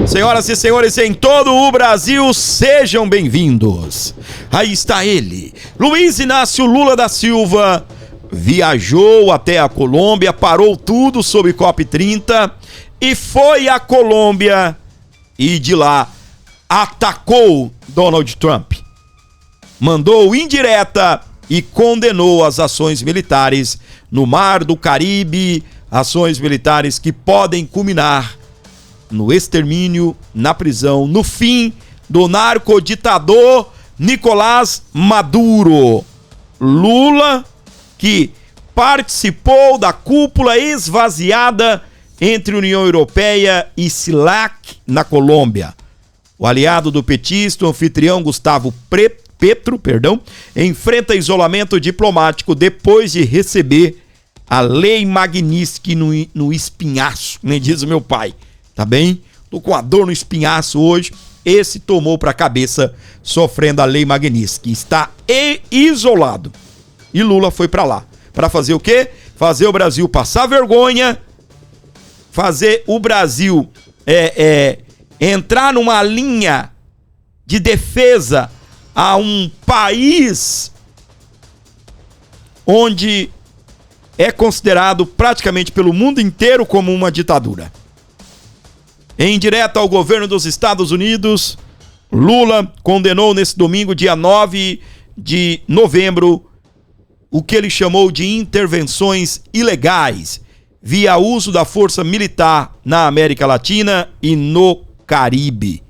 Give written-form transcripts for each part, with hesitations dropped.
Senhoras e senhores, em todo o Brasil, sejam bem-vindos. Aí está ele, Luiz Inácio Lula da Silva, viajou até a Colômbia, parou tudo sob COP30 e foi à Colômbia e de lá atacou Donald Trump. Mandou indireta e condenou as ações militares no Mar do Caribe, ações militares que podem culminar no extermínio, na prisão, no fim do narcoditador Nicolás Maduro. Lula, que participou da cúpula esvaziada entre União Europeia e CILAC na Colômbia. O aliado do petista, o anfitrião Gustavo Petro, enfrenta isolamento diplomático depois de receber a Lei Magnitsky no espinhaço, nem diz o meu pai. Tá bem? Tô com a dor no espinhaço hoje. Esse tomou pra cabeça sofrendo a Lei Magnitsky. Está isolado. E Lula foi pra lá. Pra fazer o quê? Fazer o Brasil passar vergonha. Fazer o Brasil entrar numa linha de defesa a um país onde é considerado praticamente pelo mundo inteiro como uma ditadura. Em direta ao governo dos Estados Unidos, Lula condenou nesse domingo, dia 9 de novembro, o que ele chamou de intervenções ilegais via uso da força militar na América Latina e no Caribe.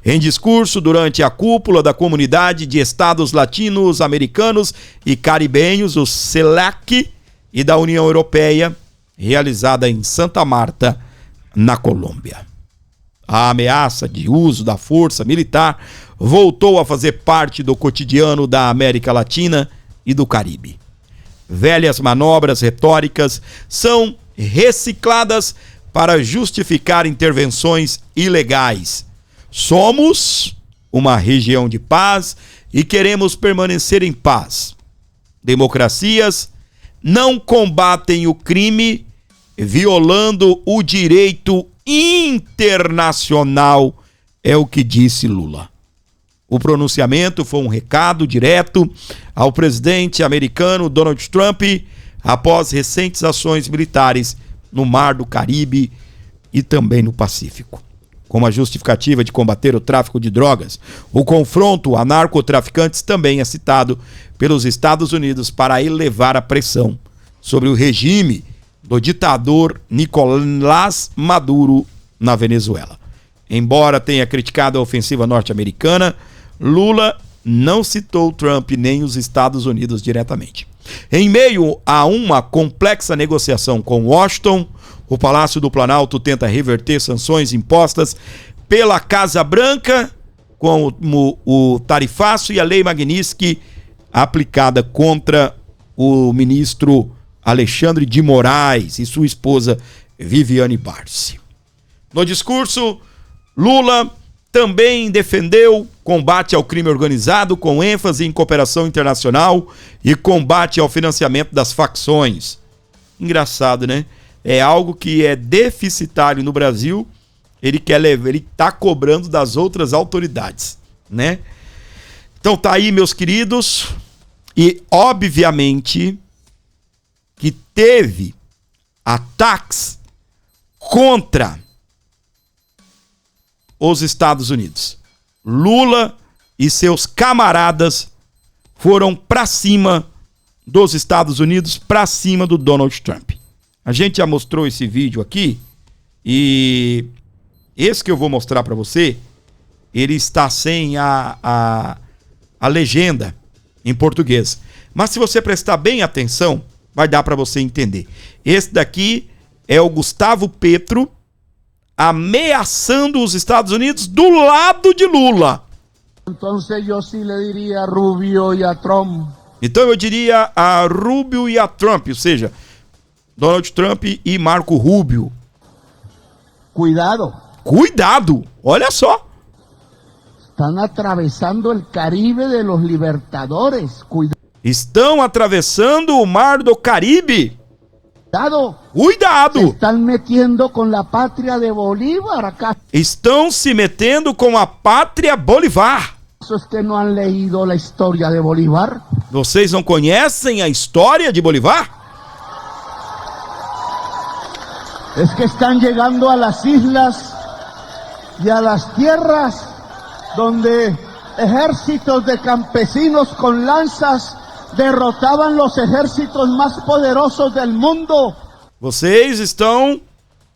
Em discurso durante a cúpula da Comunidade de Estados Latinos, Americanos e Caribenhos, o CELAC, e da União Europeia, realizada em Santa Marta, na Colômbia. A ameaça de uso da força militar voltou a fazer parte do cotidiano da América Latina e do Caribe. Velhas manobras retóricas são recicladas para justificar intervenções ilegais. Somos uma região de paz e queremos permanecer em paz. Democracias não combatem o crime violando o direito internacional, é o que disse Lula. O pronunciamento foi um recado direto ao presidente americano Donald Trump após recentes ações militares no Mar do Caribe e também no Pacífico. Como a justificativa de combater o tráfico de drogas, o confronto a narcotraficantes também é citado pelos Estados Unidos para elevar a pressão sobre o regime do ditador Nicolás Maduro na Venezuela. Embora tenha criticado a ofensiva norte-americana, Lula não citou Trump nem os Estados Unidos diretamente. Em meio a uma complexa negociação com Washington, o Palácio do Planalto tenta reverter sanções impostas pela Casa Branca com o tarifaço e a Lei Magnitsky aplicada contra o ministro Alexandre de Moraes e sua esposa Viviane Barsi. No discurso, Lula também defendeu combate ao crime organizado com ênfase em cooperação internacional e combate ao financiamento das facções. Engraçado, né? É algo que é deficitário no Brasil, ele tá cobrando das outras autoridades, né? Então tá aí, meus queridos, e obviamente que teve ataques contra os Estados Unidos. Lula e seus camaradas foram para cima dos Estados Unidos, para cima do Donald Trump. A gente já mostrou esse vídeo aqui e esse que eu vou mostrar para você, ele está sem a legenda em português. Mas se você prestar bem atenção, vai dar para você entender. Esse daqui é o Gustavo Petro ameaçando os Estados Unidos do lado de Lula. Então eu diria a Rubio e a Trump, ou seja, Donald Trump e Marco Rubio. Cuidado. Cuidado, olha só. Estão atravessando o Caribe de los Libertadores. Estão atravessando o Mar do Caribe Se Cuidado! están metiendo con la patria de Bolívar. ¿Acaso Estão se metendo com a pátria Bolivar. es que no han leído la historia de Bolívar? Vocês não conhecem a história de Bolivar? Es que están llegando a las islas y a las tierras donde ejércitos de campesinos con lanzas derrotaban los ejércitos más poderosos del mundo. Vocês estão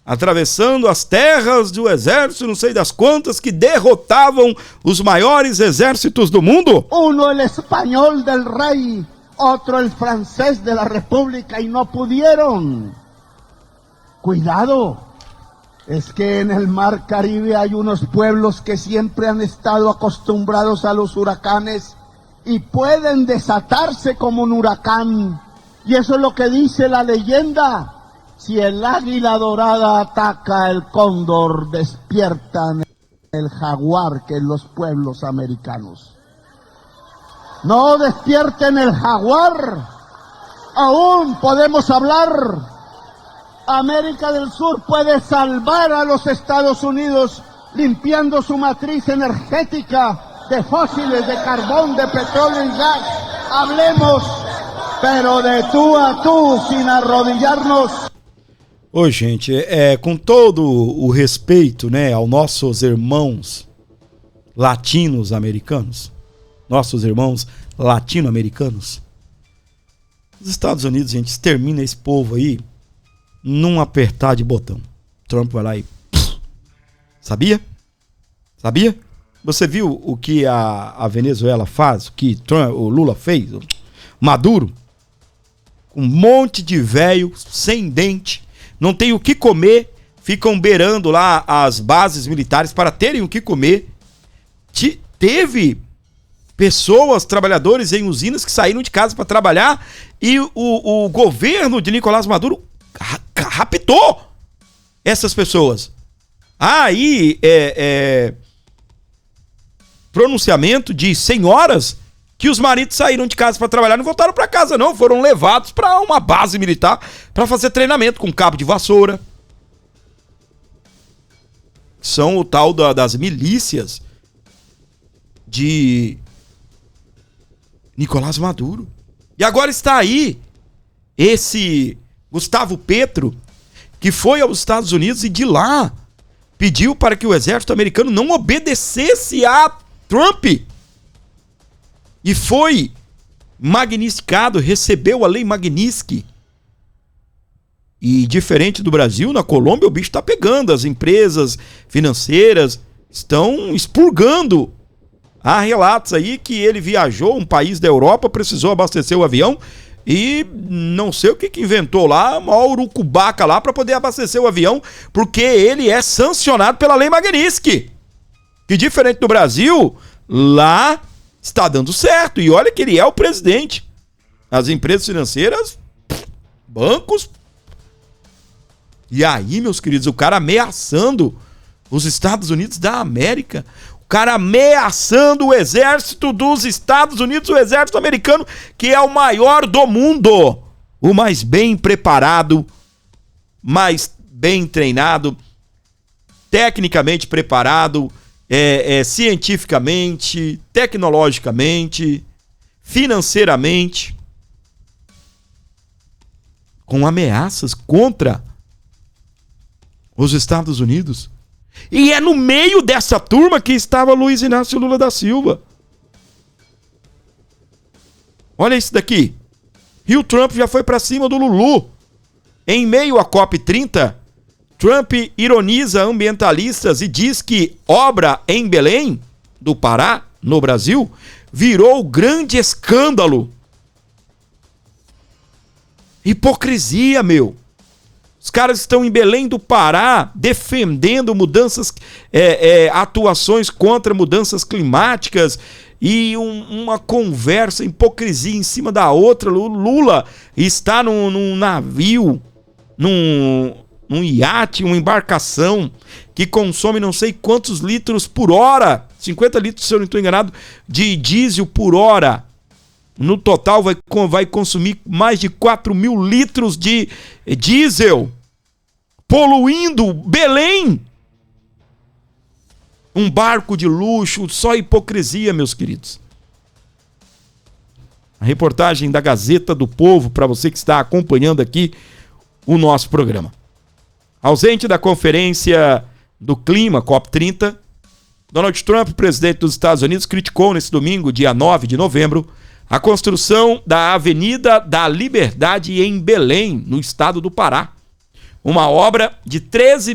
atravessando as terras do exército, não sei das quantas, que derrotavam os maiores exércitos do mundo. Uno el español del rey, otro el francés de la república, y no pudieron. Cuidado, es que en el mar Caribe hay unos pueblos que siempre han estado acostumbrados a los huracanes y pueden desatarse como un huracán. Y eso es lo que dice la leyenda. Si el águila dorada ataca, el cóndor despiertan el jaguar, que es los pueblos americanos. No despierten el jaguar. Aún podemos hablar. América del Sur puede salvar a los Estados Unidos limpiando su matriz energética de fósiles, de carbón, de petróleo y gas. Hablemos, pero de tú a tú, sin arrodillarnos. Ô, gente, com todo o respeito, né, aos nossos irmãos latino-americanos, os Estados Unidos, gente, extermina esse povo aí num apertar de botão. Trump vai lá e... Sabia? Você viu o que a Venezuela faz? O que o Lula fez? Maduro? Um monte de velho sem dente, não tem o que comer, ficam beirando lá as bases militares para terem o que comer. Teve pessoas, trabalhadores em usinas que saíram de casa para trabalhar e o governo de Nicolás Maduro raptou essas pessoas. Aí pronunciamento de senhoras que os maridos saíram de casa para trabalhar, não voltaram para casa não, foram levados para uma base militar para fazer treinamento com cabo de vassoura. São o tal das milícias de Nicolás Maduro. E agora está aí esse Gustavo Petro, que foi aos Estados Unidos e de lá pediu para que o exército americano não obedecesse a Trump. E foi magnificado, recebeu a lei Magnitsky. E diferente do Brasil, na Colômbia o bicho está pegando. As empresas financeiras estão expurgando. Há relatos aí que ele viajou um país da Europa, precisou abastecer o avião e não sei o que inventou lá, uma urucubaca lá para poder abastecer o avião, porque ele é sancionado pela lei Magnitsky. Que diferente do Brasil, lá está dando certo. E olha que ele é o presidente. As empresas financeiras, bancos. E aí, meus queridos, o cara ameaçando os Estados Unidos da América. O cara ameaçando o exército dos Estados Unidos, o exército americano, que é o maior do mundo. O mais bem preparado, mais bem treinado, tecnicamente preparado, cientificamente, tecnologicamente, financeiramente, com ameaças contra os Estados Unidos. E é no meio dessa turma que estava Luiz Inácio Lula da Silva. Olha isso daqui. E o Trump já foi para cima do Lulu. Em meio à COP30, Trump ironiza ambientalistas e diz que obra em Belém, do Pará, no Brasil, virou grande escândalo. Hipocrisia, meu. Os caras estão em Belém do Pará defendendo mudanças, atuações contra mudanças climáticas e uma conversa, hipocrisia em cima da outra. O Lula está num navio, num iate, uma embarcação que consome não sei quantos litros por hora, 50 litros, se eu não estou enganado, de diesel por hora. No total vai consumir mais de 4 mil litros de diesel, poluindo Belém. Um barco de luxo, só hipocrisia, meus queridos. A reportagem da Gazeta do Povo, para você que está acompanhando aqui o nosso programa. Ausente da Conferência do Clima, COP30, Donald Trump, presidente dos Estados Unidos, criticou nesse domingo, dia 9 de novembro, a construção da Avenida da Liberdade em Belém, no estado do Pará. Uma obra de 13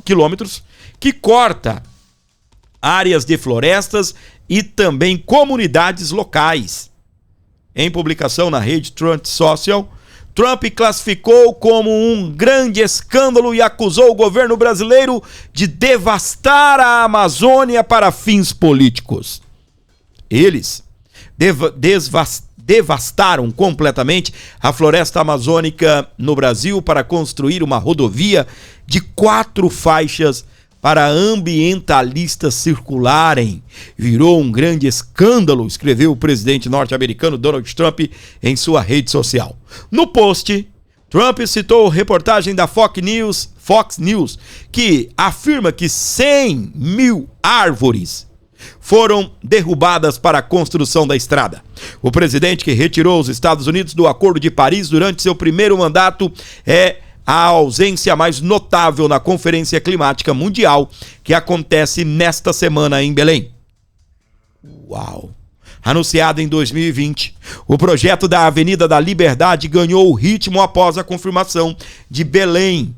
quilômetros que corta áreas de florestas e também comunidades locais. Em publicação na rede Truth Social, Trump classificou como um grande escândalo e acusou o governo brasileiro de devastar a Amazônia para fins políticos. Eles devastaram completamente a floresta amazônica no Brasil para construir uma rodovia de 4 faixas para ambientalistas circularem. Virou um grande escândalo, escreveu o presidente norte-americano Donald Trump em sua rede social. No post, Trump citou reportagem da Fox News, que afirma que 100 mil árvores foram derrubadas para a construção da estrada. O presidente, que retirou os Estados Unidos do Acordo de Paris durante seu primeiro mandato, é a ausência mais notável na Conferência Climática Mundial, que acontece nesta semana em Belém. Uau! Anunciado em 2020, o projeto da Avenida da Liberdade ganhou o ritmo após a confirmação de Belém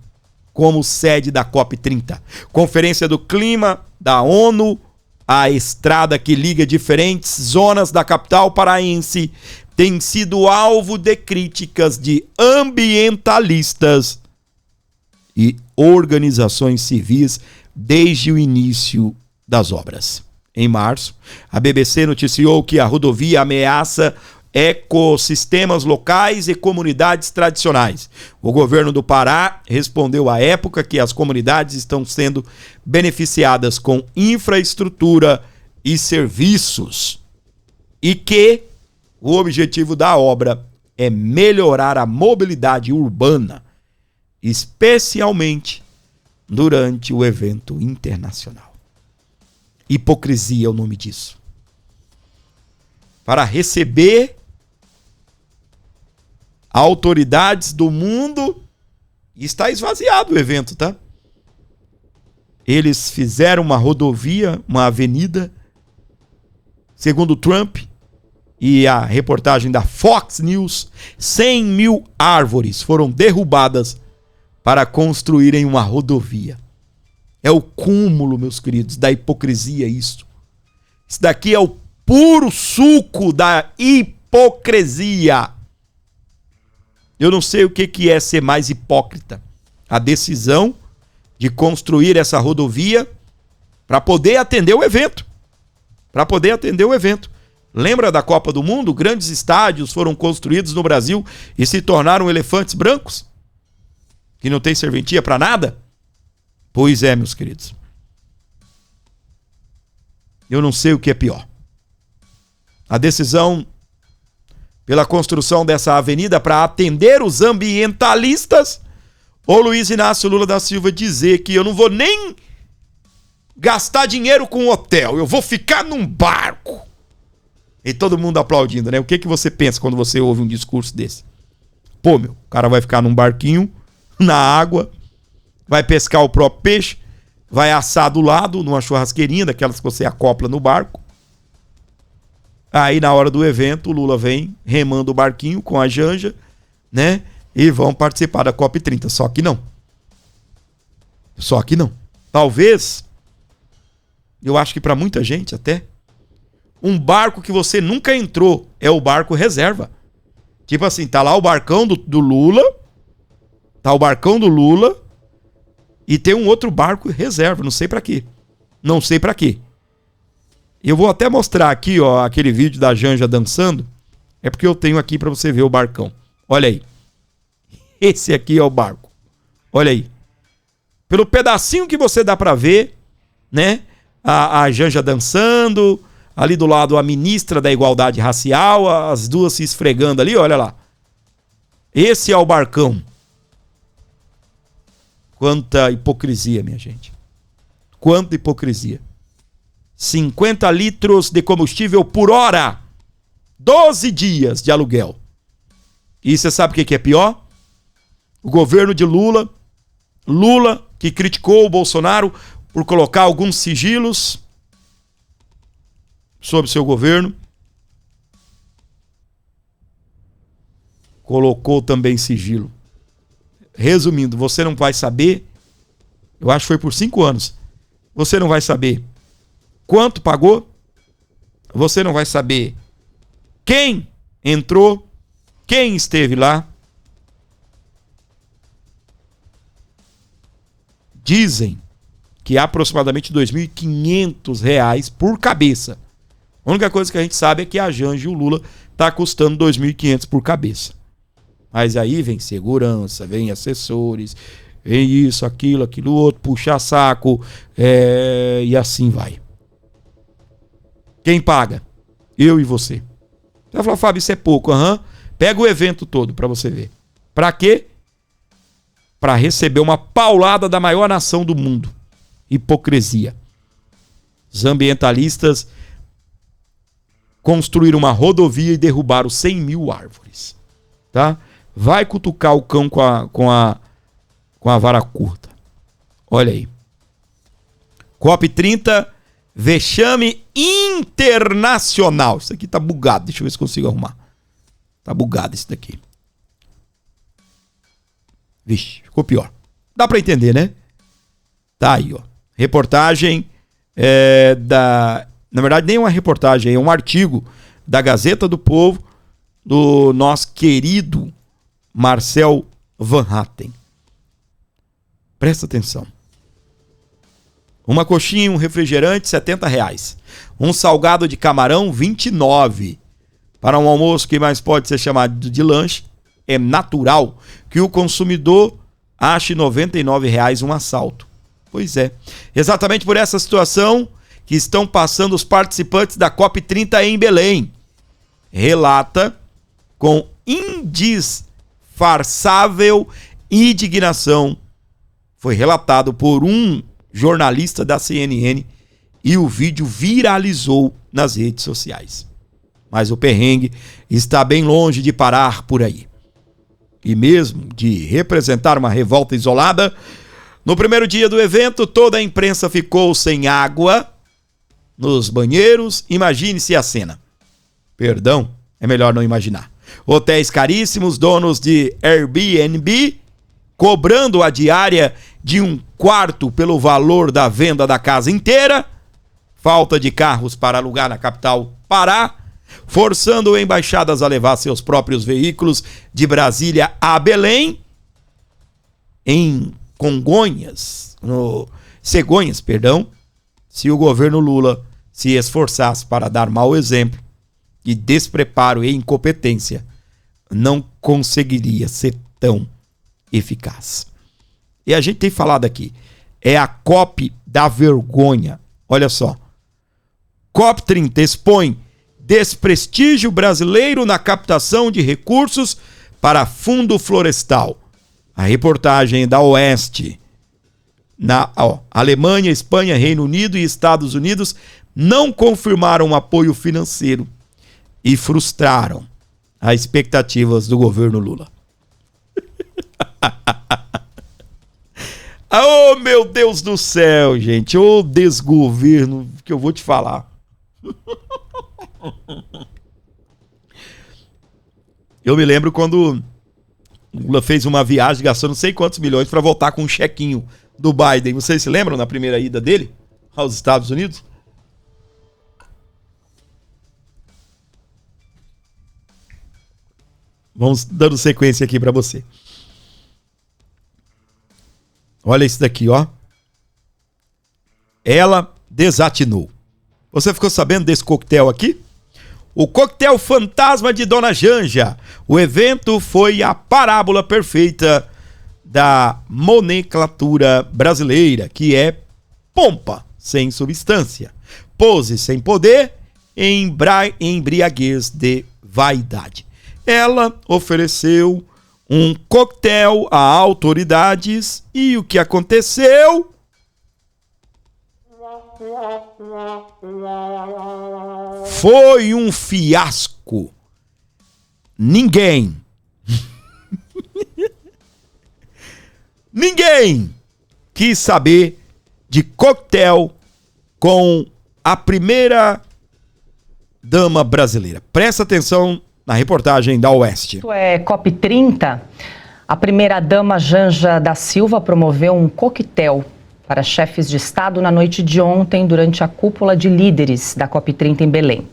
como sede da COP30. Conferência do Clima da ONU, a estrada que liga diferentes zonas da capital paraense, tem sido alvo de críticas de ambientalistas e organizações civis desde o início das obras. Em março, a BBC noticiou que a rodovia ameaça ecossistemas locais e comunidades tradicionais. O governo do Pará respondeu à época que as comunidades estão sendo beneficiadas com infraestrutura e serviços e que o objetivo da obra é melhorar a mobilidade urbana, especialmente durante o evento internacional. Hipocrisia é o nome disso. Para receber autoridades do mundo, está esvaziado o evento, tá? Eles fizeram uma rodovia, uma avenida, segundo Trump e a reportagem da Fox News, 100 mil árvores foram derrubadas para construírem uma rodovia. É o cúmulo, meus queridos, da hipocrisia isso. Isso daqui é o puro suco da hipocrisia. Eu não sei o que é ser mais hipócrita. A decisão de construir essa rodovia para poder atender o evento. Lembra da Copa do Mundo? Grandes estádios foram construídos no Brasil e se tornaram elefantes brancos? Que não tem serventia para nada? Pois é, meus queridos. Eu não sei o que é pior. A decisão pela construção dessa avenida para atender os ambientalistas, ou Luiz Inácio Lula da Silva dizer que eu não vou nem gastar dinheiro com hotel, eu vou ficar num barco. E todo mundo aplaudindo, né? O que você pensa quando você ouve um discurso desse? Pô, o cara vai ficar num barquinho, na água, vai pescar o próprio peixe, vai assar do lado, numa churrasqueirinha, daquelas que você acopla no barco. Aí, na hora do evento, o Lula vem remando o barquinho com a Janja, né? E vão participar da COP30. Só que não. Talvez, eu acho que para muita gente até, um barco que você nunca entrou é o barco reserva. Tipo assim, tá lá o barcão do Lula, e tem um outro barco reserva, não sei pra quê. Eu vou até mostrar aqui, ó, aquele vídeo da Janja dançando. É porque eu tenho aqui pra você ver o barcão. Olha aí. Esse aqui é o barco. Olha aí. Pelo pedacinho que você dá pra ver, né? A Janja dançando, ali do lado a ministra da Igualdade Racial, as duas se esfregando ali, olha lá. Esse é o barcão. Quanta hipocrisia, minha gente. Quanta hipocrisia. 50 litros de combustível por hora. 12 dias de aluguel. E você sabe o que é pior? O governo de Lula, que criticou o Bolsonaro por colocar alguns sigilos sobre seu governo, colocou também sigilo. Resumindo, você não vai saber, eu acho que foi por 5 anos, você não vai saber quanto pagou, você não vai saber quem entrou, quem esteve lá. Dizem que é aproximadamente R$ 2.500 por cabeça. A única coisa que a gente sabe é que a Janja e o Lula tá custando R$ 2.500 por cabeça. Mas aí vem segurança, vem assessores, vem isso, aquilo outro, puxa saco, e assim vai. Quem paga? Eu e você. Você vai falar, Fábio, isso é pouco. Pega o evento todo para você ver. Para quê? Para receber uma paulada da maior nação do mundo. Hipocrisia. Os ambientalistas construíram uma rodovia e derrubaram 100 mil árvores. Tá? Vai cutucar o cão com a vara curta. Olha aí. COP30, vexame internacional. Isso aqui tá bugado. Deixa eu ver se consigo arrumar. Tá bugado isso daqui. Vixe, ficou pior. Dá pra entender, né? Tá aí, ó. Reportagem na verdade, nem uma reportagem, é um artigo da Gazeta do Povo, do nosso querido Marcel Van Hatten. Presta atenção. Uma coxinha e um refrigerante, R$70. Um salgado de camarão, R$29. Para um almoço que mais pode ser chamado de lanche, é natural que o consumidor ache R$99 um assalto. Pois é. Exatamente por essa situação que estão passando os participantes da COP30 em Belém. Relata com indisfarçável indignação. Foi relatado por um jornalista da CNN e o vídeo viralizou nas redes sociais. Mas o perrengue está bem longe de parar por aí. E mesmo de representar uma revolta isolada, no primeiro dia do evento, toda a imprensa ficou sem água nos banheiros. Imagine-se a cena. Perdão, é melhor não imaginar. Hotéis caríssimos, donos de Airbnb, cobrando a diária de um quarto pelo valor da venda da casa inteira, falta de carros para alugar na capital Pará, forçando embaixadas a levar seus próprios veículos de Brasília a Belém, em Cegonhas, se o governo Lula se esforçasse para dar mau exemplo e despreparo e incompetência, não conseguiria ser tão eficaz. E a gente tem falado aqui, é a COP da vergonha. Olha só, COP30 expõe desprestígio brasileiro na captação de recursos para fundo florestal. A reportagem da Oeste. Alemanha, Espanha, Reino Unido e Estados Unidos não confirmaram um apoio financeiro e frustraram as expectativas do governo Lula. Oh, meu Deus do céu, gente. Ô desgoverno que eu vou te falar. Eu me lembro quando Lula fez uma viagem, gastou não sei quantos milhões para voltar com um chequinho do Biden. Vocês se lembram na primeira ida dele aos Estados Unidos? Vamos dando sequência aqui para você. Olha isso daqui, ó. Ela desatinou. Você ficou sabendo desse coquetel aqui? O coquetel fantasma de Dona Janja. O evento foi a parábola perfeita da nomenclatura brasileira, que é pompa sem substância, pose sem poder embriaguez de vaidade. Ela ofereceu um coquetel a autoridades e o que aconteceu? Foi um fiasco. Ninguém quis saber de coquetel com a primeira dama brasileira. Presta atenção na reportagem da Oeste. Isso é COP30. A primeira-dama Janja da Silva promoveu um coquetel para chefes de Estado na noite de ontem, durante a cúpula de líderes da COP30 em Belém.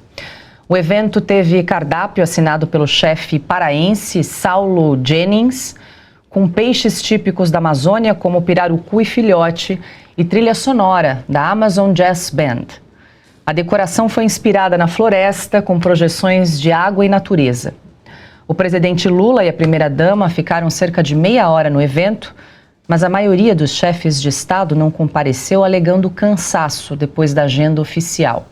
O evento teve cardápio assinado pelo chefe paraense Saulo Jennings, com peixes típicos da Amazônia, como pirarucu e filhote, e trilha sonora da Amazon Jazz Band. A decoração foi inspirada na floresta, com projeções de água e natureza. O presidente Lula e a primeira-dama ficaram cerca de meia hora no evento, mas a maioria dos chefes de Estado não compareceu, alegando cansaço depois da agenda oficial.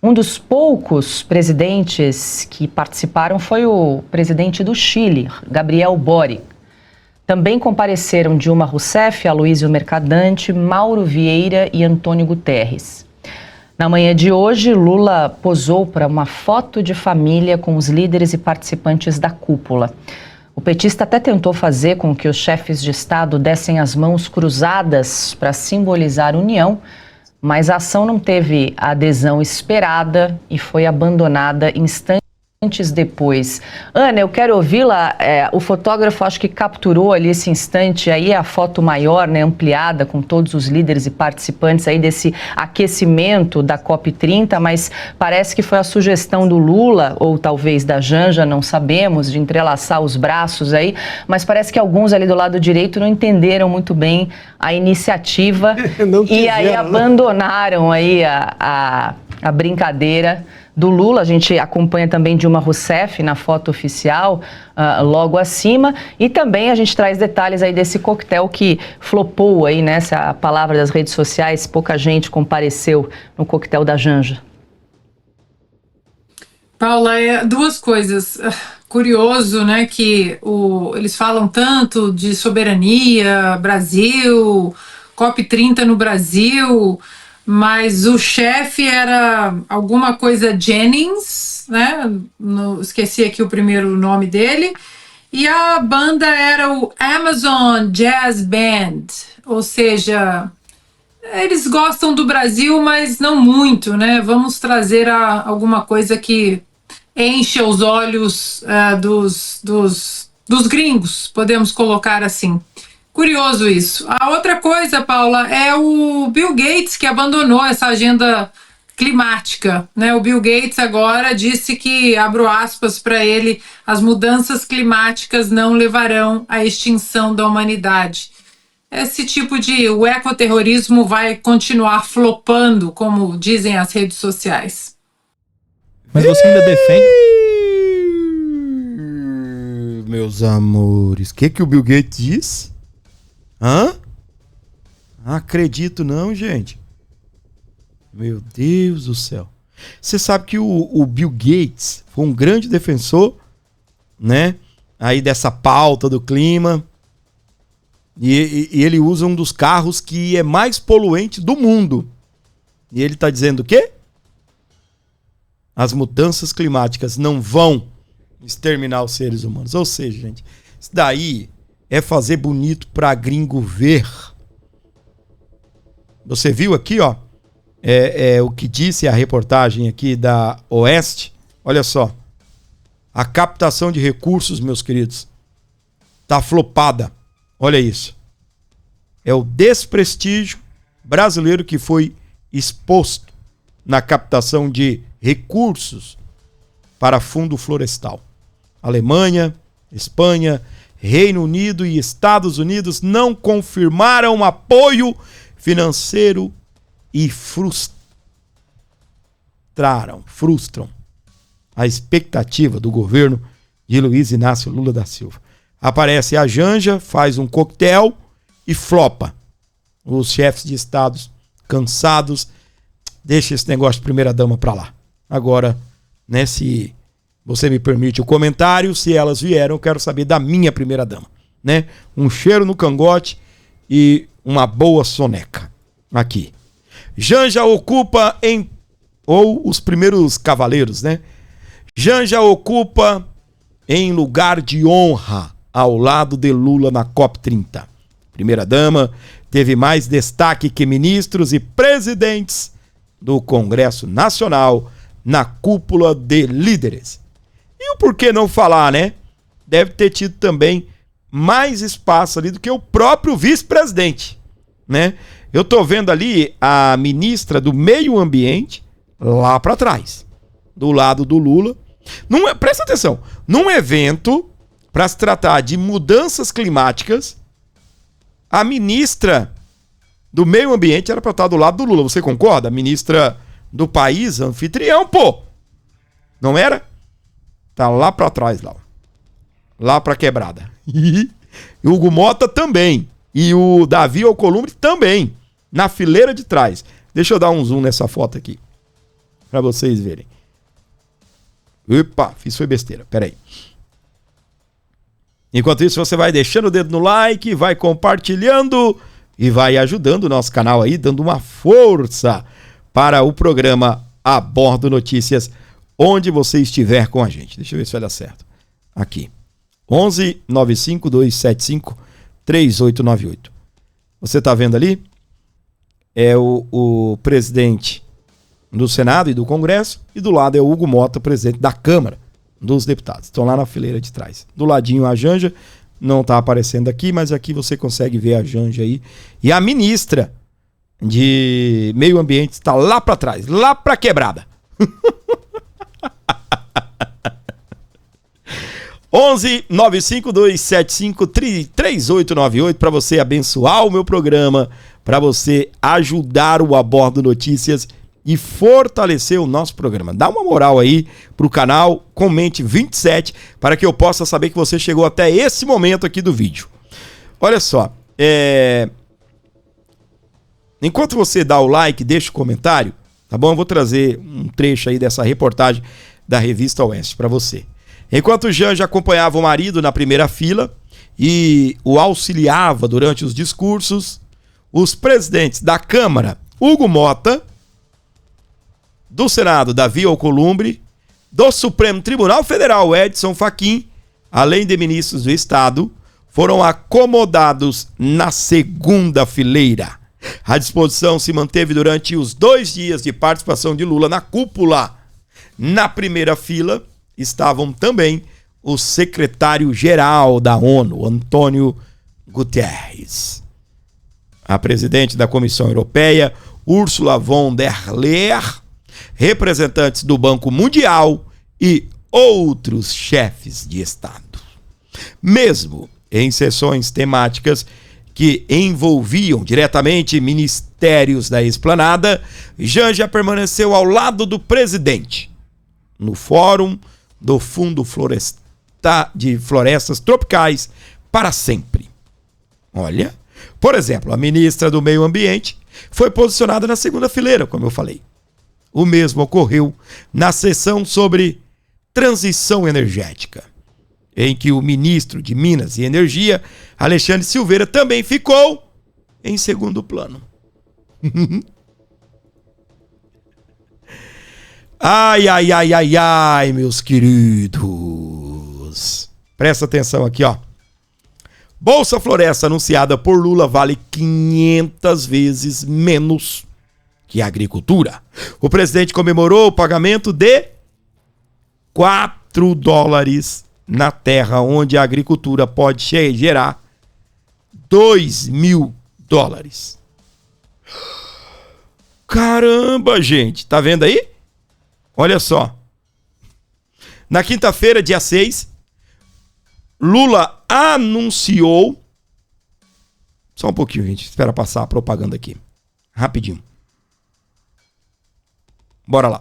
Um dos poucos presidentes que participaram foi o presidente do Chile, Gabriel Boric. Também compareceram Dilma Rousseff, Aloysio Mercadante, Mauro Vieira e Antônio Guterres. Na manhã de hoje, Lula posou para uma foto de família com os líderes e participantes da cúpula. O petista até tentou fazer com que os chefes de Estado dessem as mãos cruzadas para simbolizar união, mas a ação não teve a adesão esperada e foi abandonada instantes depois. Ana, eu quero ouvi-la. O fotógrafo acho que capturou ali esse instante, aí a foto maior, né, ampliada, com todos os líderes e participantes aí desse aquecimento da COP30, mas parece que foi a sugestão do Lula, ou talvez da Janja, não sabemos, de entrelaçar os braços aí, mas parece que alguns ali do lado direito não entenderam muito bem a iniciativa e aí abandonaram aí a brincadeira do Lula. A gente acompanha também Dilma Rousseff na foto oficial, logo acima, e também a gente traz detalhes aí desse coquetel que flopou aí, né, essa palavra das redes sociais, pouca gente compareceu no coquetel da Janja. Paula, duas coisas. Curioso, né, que eles falam tanto de soberania, Brasil, COP30 no Brasil, mas o chefe era alguma coisa Jennings, né? Esqueci aqui o primeiro nome dele. E a banda era o Amazon Jazz Band, ou seja, eles gostam do Brasil, mas não muito, né? Vamos trazer alguma coisa que enche os olhos dos gringos, podemos colocar assim. Curioso isso. A outra coisa, Paula, é o Bill Gates, que abandonou essa agenda climática, né? O Bill Gates agora disse que, abro aspas para ele, as mudanças climáticas não levarão à extinção da humanidade. Esse tipo de o ecoterrorismo vai continuar flopando, como dizem as redes sociais. Mas você ainda defende? Meus amores, o que o Bill Gates disse? Hã? Não acredito não, gente. Meu Deus do céu. Você sabe que o Bill Gates foi um grande defensor, né? Aí dessa pauta do clima. E ele usa um dos carros que é mais poluente do mundo. E ele tá dizendo o quê? As mudanças climáticas não vão exterminar os seres humanos. Ou seja, gente, isso daí é fazer bonito pra gringo ver. Você viu aqui, ó, o que disse a reportagem aqui da Oeste. Olha só, a captação de recursos, meus queridos, tá flopada. Olha isso. É o desprestígio brasileiro que foi exposto na captação de recursos para fundo florestal. Alemanha, Espanha, Reino Unido e Estados Unidos não confirmaram apoio financeiro e frustram a expectativa do governo de Luiz Inácio Lula da Silva. Aparece a Janja, faz um coquetel e flopa. Os chefes de estados cansados, deixa esse negócio de primeira-dama pra lá. Agora, né, se você me permite o comentário, se elas vieram, eu quero saber da minha primeira-dama, né? Um cheiro no cangote e uma boa soneca. Aqui. Janja ocupa ou os primeiros cavaleiros, né? Janja ocupa em lugar de honra ao lado de Lula na COP30. Primeira-dama teve mais destaque que ministros e presidentes do Congresso Nacional na cúpula de líderes. E o porquê não falar, né? Deve ter tido também mais espaço ali do que o próprio vice-presidente, né? Eu tô vendo ali a ministra do Meio Ambiente lá para trás, do lado do Lula. Presta atenção, num evento para se tratar de mudanças climáticas, a ministra do Meio Ambiente era para estar do lado do Lula. Você concorda? A ministra do país anfitrião, pô. Não era? Tá lá para trás, lá para quebrada. E o Hugo Mota também. E o Davi Alcolumbre também. Na fileira de trás. Deixa eu dar um zoom nessa foto aqui. Para vocês verem. Opa, foi besteira. Pera aí. Enquanto isso, você vai deixando o dedo no like, vai compartilhando e vai ajudando o nosso canal aí, dando uma força para o programa A Bordo Notícias, onde você estiver com a gente. Deixa eu ver se vai dar certo. Aqui. 11 95 275 3898. Você está vendo ali? É o presidente do Senado e do Congresso, e do lado é o Hugo Mota, presidente da Câmara dos Deputados. Estão lá na fileira de trás. Do ladinho a Janja, não está aparecendo aqui, mas aqui você consegue ver a Janja aí. E a ministra de Meio Ambiente está lá para trás, lá para quebrada. 11 95275 3898 para você abençoar o meu programa, para você ajudar o A Bordo Notícias e fortalecer o nosso programa. Dá uma moral aí pro canal, comente 27 para que eu possa saber que você chegou até esse momento aqui do vídeo. Olha só, enquanto você dá o like, deixa o comentário, tá bom? Eu vou trazer um trecho aí dessa reportagem da Revista Oeste para você. Enquanto Janja acompanhava o marido na primeira fila e o auxiliava durante os discursos, os presidentes da Câmara, Hugo Mota, do Senado, Davi Alcolumbre, do Supremo Tribunal Federal, Edson Fachin, além de ministros do Estado, foram acomodados na segunda fileira. A disposição se manteve durante os 2 dias de participação de Lula na cúpula. Na primeira fila estavam também o secretário-geral da ONU, Antônio Guterres, a presidente da Comissão Europeia, Ursula von der Leyen, representantes do Banco Mundial e outros chefes de Estado. Mesmo em sessões temáticas que envolviam diretamente ministérios da esplanada, Janja permaneceu ao lado do presidente, no Fórum do Fundo de Florestas Tropicais para sempre. Olha, por exemplo, a ministra do Meio Ambiente foi posicionada na segunda fileira, como eu falei. O mesmo ocorreu na sessão sobre transição energética, em que o ministro de Minas e Energia, Alexandre Silveira, também ficou em segundo plano. Ai, meus queridos. Presta atenção aqui, ó. Bolsa Floresta anunciada por Lula vale 500 vezes menos que a agricultura. O presidente comemorou o pagamento de $4 na terra, onde a agricultura pode gerar $2.000. Caramba, gente. Tá vendo aí? Olha só. Na quinta-feira, dia 6, Lula anunciou... Só um pouquinho, gente. Espera passar a propaganda aqui. Rapidinho. Bora lá.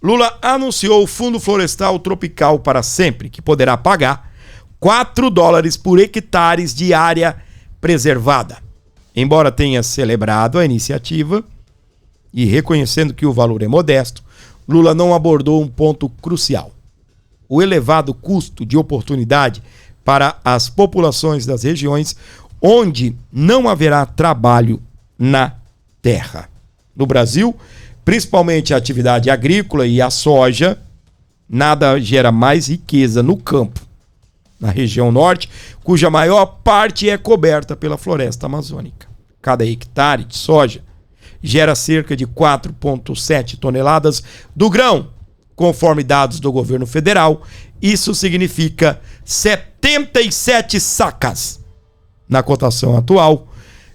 Lula anunciou o Fundo Florestal Tropical para Sempre, que poderá pagar $4 por hectares de área preservada. Embora tenha celebrado a iniciativa e reconhecendo que o valor é modesto, Lula não abordou um ponto crucial: o elevado custo de oportunidade para as populações das regiões onde não haverá trabalho na terra. No Brasil, principalmente a atividade agrícola e a soja, nada gera mais riqueza no campo, na região norte, cuja maior parte é coberta pela floresta amazônica. Cada hectare de soja gera cerca de 4,7 toneladas do grão, conforme dados do governo federal. Isso significa 77 sacas. Na cotação atual,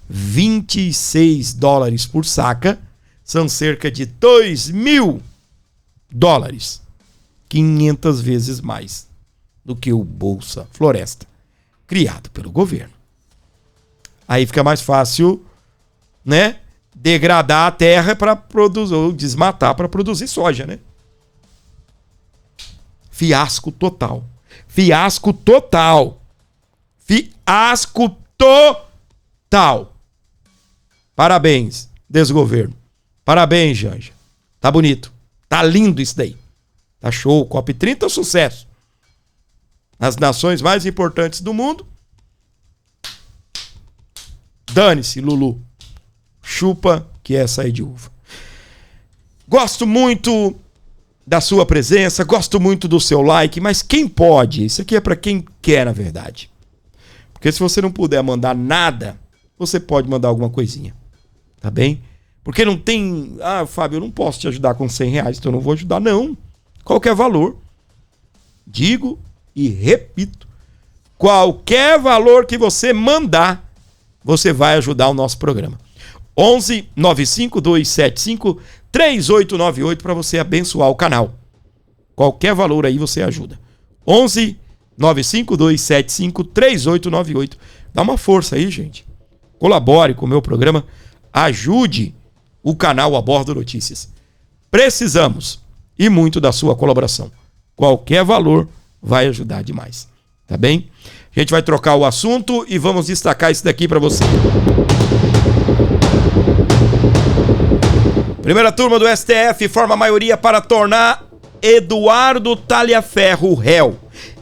26 dólares por saca, são cerca de 2.000 dólares. 500 vezes mais do que o Bolsa Floresta, criado pelo governo. Aí fica mais fácil, né, degradar a terra para produzir, ou desmatar para produzir soja, né? Fiasco total. Fiasco total. Fiasco total. Parabéns, desgoverno. Parabéns, Janja. Tá bonito. Tá lindo isso daí. Tá show. COP30 é um sucesso. Nas nações mais importantes do mundo. Dane-se, Lulu. Chupa que é sair de uva. Gosto muito da sua presença, gosto muito do seu like, mas quem pode? Isso aqui é para quem quer, na verdade. Porque se você não puder mandar nada, você pode mandar alguma coisinha. Tá bem? Porque não tem... Ah, Fábio, eu não posso te ajudar com R$100, então eu não vou ajudar, não. Qualquer valor. Digo e repito. Qualquer valor que você mandar, você vai ajudar o nosso programa. 11 95275 3898 para você abençoar o canal. Qualquer valor aí você ajuda. 11 95275 3898. Dá uma força aí, gente. Colabore com o meu programa. Ajude o canal Abordo Notícias. Precisamos e muito da sua colaboração. Qualquer valor vai ajudar demais. Tá bem? A gente vai trocar o assunto e vamos destacar isso daqui para você. Primeira turma do STF forma maioria para tornar Eduardo Talhaferro réu.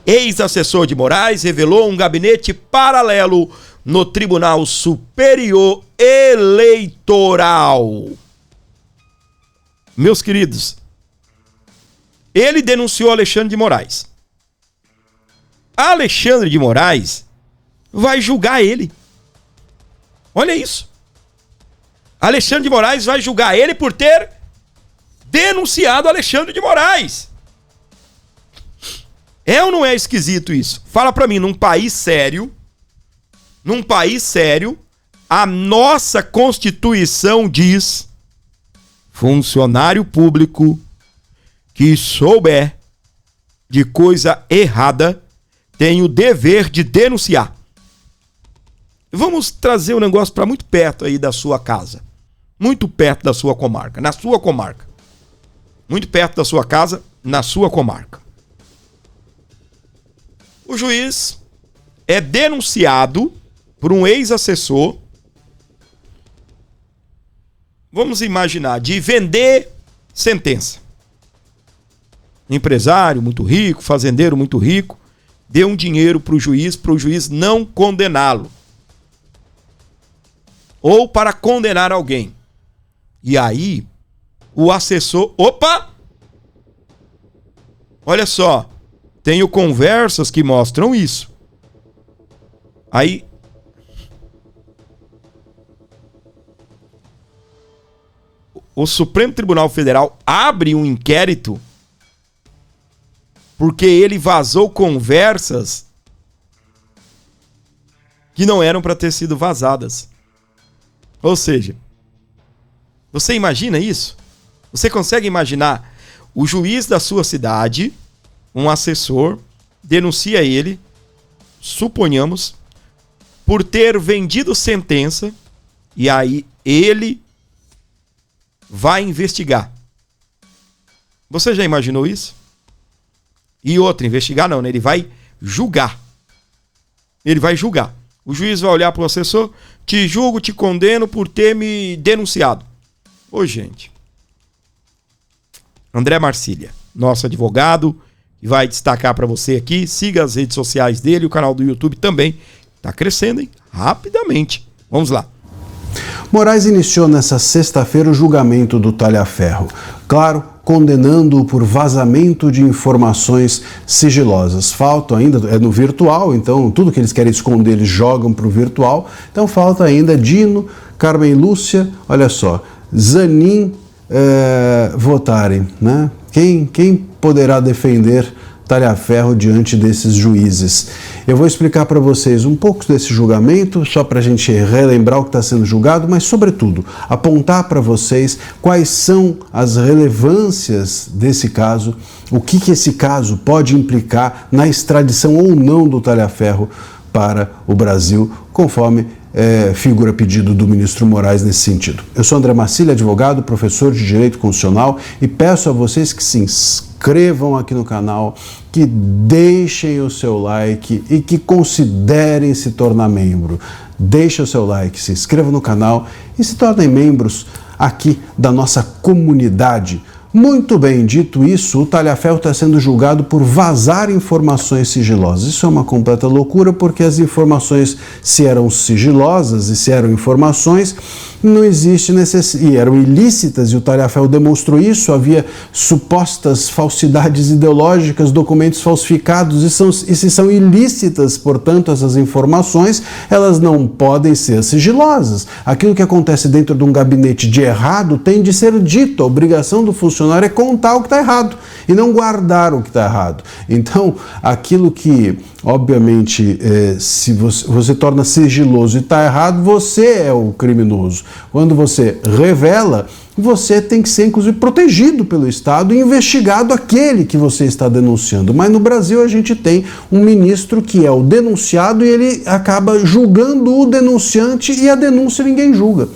Ex-assessor de Moraes revelou um gabinete paralelo no Tribunal Superior Eleitoral. Meus queridos, ele denunciou Alexandre de Moraes. Alexandre de Moraes vai julgar ele. Olha isso. Alexandre de Moraes vai julgar ele por ter denunciado Alexandre de Moraes. É ou não é esquisito isso? Fala pra mim, num país sério, a nossa Constituição diz: funcionário público que souber de coisa errada tem o dever de denunciar. Vamos trazer o negócio para muito perto aí da sua casa. Muito perto da sua comarca. Na sua comarca. Muito perto da sua casa, na sua comarca. O juiz é denunciado por um ex-assessor, vamos imaginar, de vender sentença. Empresário muito rico, fazendeiro muito rico, deu um dinheiro para o juiz não condená-lo. Ou para condenar alguém. E aí, o assessor... Opa! Olha só, tenho conversas que mostram isso. Aí... O Supremo Tribunal Federal abre um inquérito porque ele vazou conversas que não eram para ter sido vazadas. Ou seja, você imagina isso? Você consegue imaginar o juiz da sua cidade, um assessor, denuncia ele, suponhamos, por ter vendido sentença, e aí ele vai investigar. Você já imaginou isso? E outra, investigar não, né? Ele vai julgar. Ele vai julgar. O juiz vai olhar para o assessor, te julgo, te condeno por ter me denunciado. Ô, gente. André Marcília, nosso advogado, que vai destacar para você aqui. Siga as redes sociais dele, o canal do YouTube também. Tá crescendo, hein? Rapidamente. Vamos lá. Moraes iniciou nesta sexta-feira o julgamento do Talhaferro. Claro, condenando-o por vazamento de informações sigilosas. Falta ainda, é no virtual, então tudo que eles querem esconder eles jogam para o virtual. Então falta ainda Dino, Carmen Lúcia, olha só, Zanin votarem, né? Quem poderá defender Talhaferro diante desses juízes? Eu vou explicar para vocês um pouco desse julgamento, só para a gente relembrar o que está sendo julgado, mas, sobretudo, apontar para vocês quais são as relevâncias desse caso, o que esse caso pode implicar na extradição ou não do Talhaferro para o Brasil, conforme figura pedido do ministro Moraes nesse sentido. Eu sou André Marcília, advogado, professor de Direito Constitucional, e peço a vocês que se inscrevam aqui no canal, que deixem o seu like e que considerem se tornar membro. Deixe o seu like, se inscreva no canal e se tornem membros aqui da nossa comunidade. Muito bem, dito isso, o Talhaferro está sendo julgado por vazar informações sigilosas. Isso é uma completa loucura, porque as informações, se eram sigilosas e se eram informações, não existe necessidade, e eram ilícitas, e o Talhaferro demonstrou isso. Havia supostas falsidades ideológicas, documentos falsificados, e se são ilícitas, portanto, essas informações, elas não podem ser sigilosas. Aquilo que acontece dentro de um gabinete de errado tem de ser dito. A obrigação do funcionário é contar o que está errado e não guardar o que está errado. Então, aquilo que, obviamente, se você torna sigiloso e está errado, você é o criminoso. Quando você revela, você tem que ser, inclusive, protegido pelo Estado e investigado aquele que você está denunciando. Mas no Brasil a gente tem um ministro que é o denunciado e ele acaba julgando o denunciante, e a denúncia ninguém julga.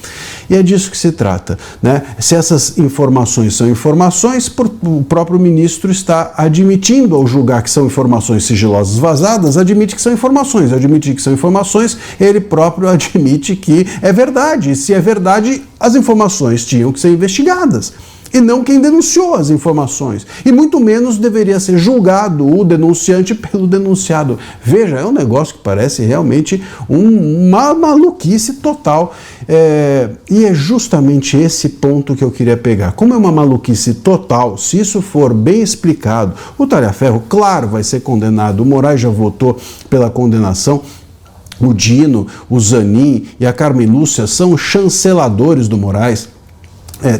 E é disso que se trata, né? Se essas informações são informações, o próprio ministro está admitindo, ao julgar que são informações sigilosas vazadas, admite que são informações. Admitir que são informações, ele próprio admite que é verdade. E se é verdade, as informações tinham que ser investigadas, e não quem denunciou as informações. E muito menos deveria ser julgado o denunciante pelo denunciado. Veja, é um negócio que parece realmente uma maluquice total. E é justamente esse ponto que eu queria pegar. Como é uma maluquice total, se isso for bem explicado, o Talhaferro, claro, vai ser condenado. O Moraes já votou pela condenação. O Dino, o Zanin e a Carmen Lúcia são chanceladores do Moraes.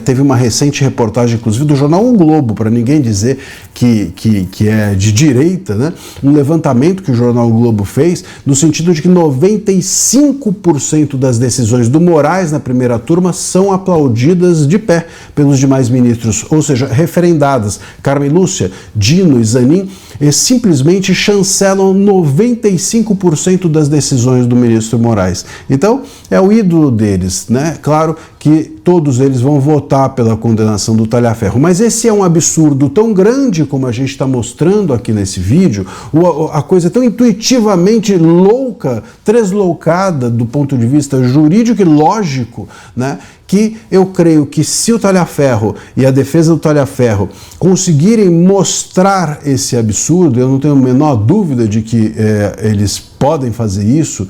Teve uma recente reportagem, inclusive, do jornal O Globo, para ninguém dizer que é de direita, né? Um levantamento que o jornal O Globo fez, no sentido de que 95% das decisões do Moraes na primeira turma são aplaudidas de pé pelos demais ministros, ou seja, referendadas. Carmen Lúcia, Dino e Zanin simplesmente chancelam 95% das decisões do ministro Moraes. Então, é o ídolo deles, né? Claro que todos eles vão votar pela condenação do Talhaferro, mas esse é um absurdo tão grande, como a gente está mostrando aqui nesse vídeo, a coisa tão intuitivamente louca, tresloucada do ponto de vista jurídico e lógico, né? Que eu creio que, se o Talhaferro e a defesa do Talhaferro conseguirem mostrar esse absurdo, eu não tenho a menor dúvida de que eles podem fazer isso,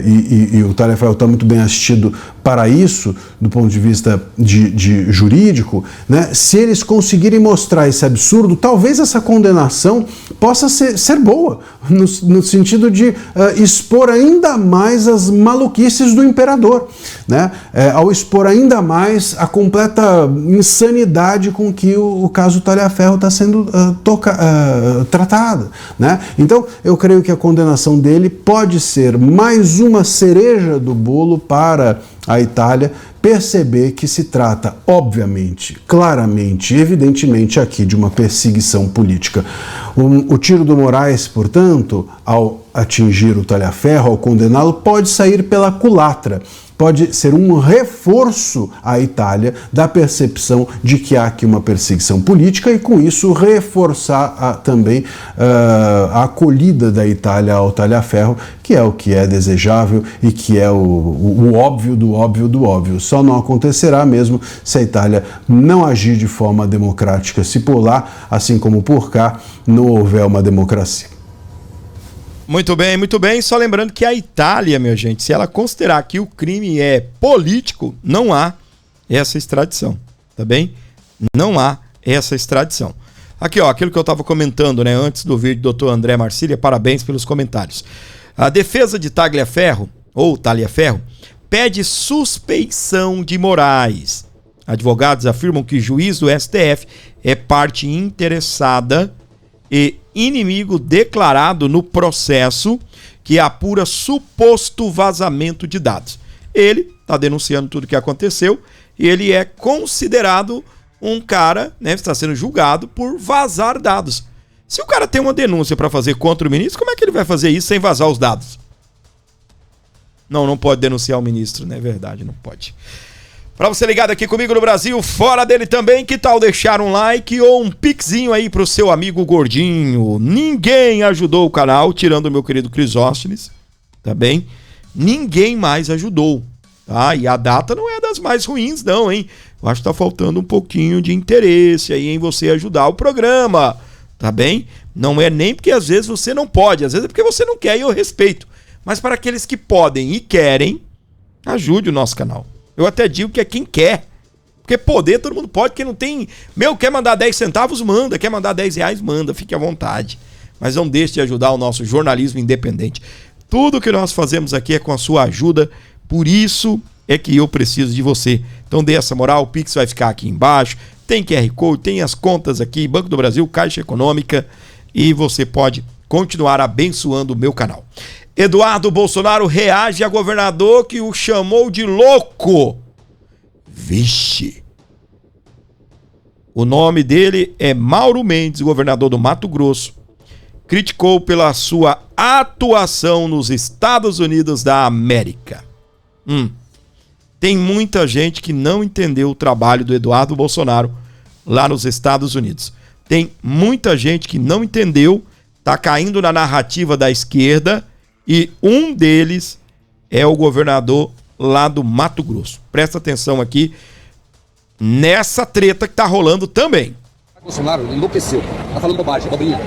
e o Talhaferro está muito bem assistido para isso, do ponto de vista de jurídico, né? Se eles conseguirem mostrar esse absurdo, talvez essa condenação possa ser boa, no sentido de expor ainda mais as maluquices do imperador, né? Ao expor ainda mais a completa insanidade com que o caso Talhaferro está sendo tratado, né? Então, eu creio que a condenação dele pode ser mais uma cereja do bolo para a Itália perceber que se trata, obviamente, claramente, evidentemente aqui de uma perseguição política. O tiro do Moraes, portanto, ao atingir o Talhaferro, ao condená-lo, pode sair pela culatra. pode ser um reforço à Itália da percepção de que há aqui uma perseguição política e, com isso, reforçar também a acolhida da Itália ao talha-ferro, que é o que é desejável e que é o óbvio do óbvio do óbvio. Só não acontecerá mesmo se a Itália não agir de forma democrática, se por lá, assim como por cá, não houver uma democracia. Muito bem. Só lembrando que a Itália, minha gente, se ela considerar que o crime é político, não há essa extradição, tá bem? Não há essa extradição. Aqui, ó, aquilo que eu estava comentando, né, antes do vídeo do Dr. André Marcília, parabéns pelos comentários. A defesa de Tagliaferro, ou Taliaferro, pede suspeição de Moraes. Advogados afirmam que o juiz do STF é parte interessada e inimigo declarado no processo que apura suposto vazamento de dados. Ele está denunciando tudo o que aconteceu e ele é considerado um cara, né, está sendo julgado por vazar dados. Se o cara tem uma denúncia para fazer contra o ministro, como é que ele vai fazer isso sem vazar os dados? Não pode denunciar o ministro, não é verdade, não pode. Para você ligado aqui comigo no Brasil, fora dele também, que tal deixar um like ou um pixinho aí pro seu amigo gordinho? Ninguém ajudou o canal, tirando o meu querido Crisóstones, tá bem? Ninguém mais ajudou, tá? E a data não é das mais ruins não, hein? Eu acho que tá faltando um pouquinho de interesse aí em você ajudar o programa, tá bem? Não é nem porque às vezes você não pode, às vezes é porque você não quer e eu respeito. Mas para aqueles que podem e querem, ajude o nosso canal. Eu até digo que é quem quer. Porque poder todo mundo pode. Quem não tem... quer mandar 10 centavos, manda. Quer mandar 10 reais, manda. Fique à vontade. Mas não deixe de ajudar o nosso jornalismo independente. Tudo que nós fazemos aqui é com a sua ajuda. Por isso é que eu preciso de você. Então dê essa moral. O Pix vai ficar aqui embaixo. Tem QR Code, tem as contas aqui. Banco do Brasil, Caixa Econômica. E você pode continuar abençoando o meu canal. Eduardo Bolsonaro reage a governador que o chamou de louco. Vixe. O nome dele é Mauro Mendes, governador do Mato Grosso. Criticou pela sua atuação nos Estados Unidos da América. Tem muita gente que não entendeu o trabalho do Eduardo Bolsonaro lá nos Estados Unidos. Tem muita gente que não entendeu, tá caindo na narrativa da esquerda. E um deles é o governador lá do Mato Grosso. Presta atenção aqui nessa treta que tá rolando também. Bolsonaro enlouqueceu, tá falando bobagem, abobrinha.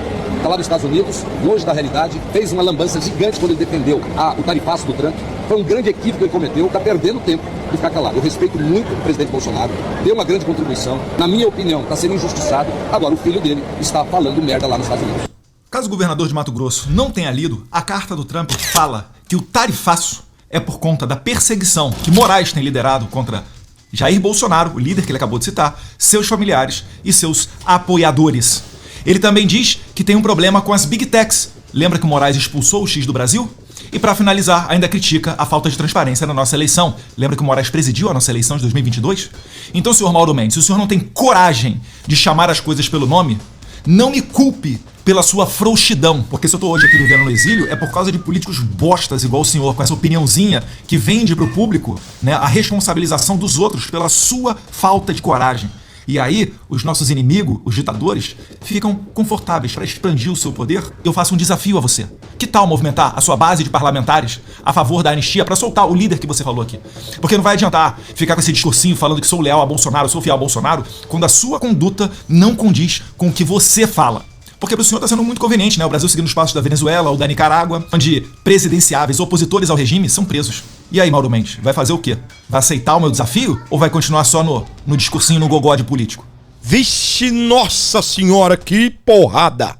Tá lá nos Estados Unidos, longe da realidade, fez uma lambança gigante quando ele defendeu o tarifaço do Trump. Foi um grande equívoco que ele cometeu, tá perdendo tempo de ficar calado. Eu respeito muito o presidente Bolsonaro, deu uma grande contribuição. Na minha opinião, tá sendo injustiçado. Agora o filho dele está falando merda lá nos Estados Unidos. Caso o governador de Mato Grosso não tenha lido, a carta do Trump fala que o tarifaço é por conta da perseguição que Moraes tem liderado contra Jair Bolsonaro, o líder que ele acabou de citar, seus familiares e seus apoiadores. Ele também diz que tem um problema com as Big Techs. Lembra que o Moraes expulsou o X do Brasil? E para finalizar, ainda critica a falta de transparência na nossa eleição. Lembra que o Moraes presidiu a nossa eleição de 2022? Então, senhor Mauro Mendes, se o senhor não tem coragem de chamar as coisas pelo nome, não me culpe pela sua frouxidão, porque se eu tô hoje aqui vivendo no exílio é por causa de políticos bostas igual o senhor, com essa opiniãozinha que vende pro público, né, a responsabilização dos outros pela sua falta de coragem. E aí, os nossos inimigos, os ditadores, ficam confortáveis para expandir o seu poder. Eu faço um desafio a você. Que tal movimentar a sua base de parlamentares a favor da anistia para soltar o líder que você falou aqui? Porque não vai adiantar ficar com esse discursinho falando que sou leal a Bolsonaro, sou fiel a Bolsonaro, quando a sua conduta não condiz com o que você fala. Porque pro senhor tá sendo muito conveniente, né? O Brasil seguindo os passos da Venezuela ou da Nicarágua, onde presidenciáveis opositores ao regime são presos. E aí, Mauro Mendes, vai fazer o quê? Vai aceitar o meu desafio? Ou vai continuar só no discursinho, no gogó de político? Vixe, nossa senhora, que porrada!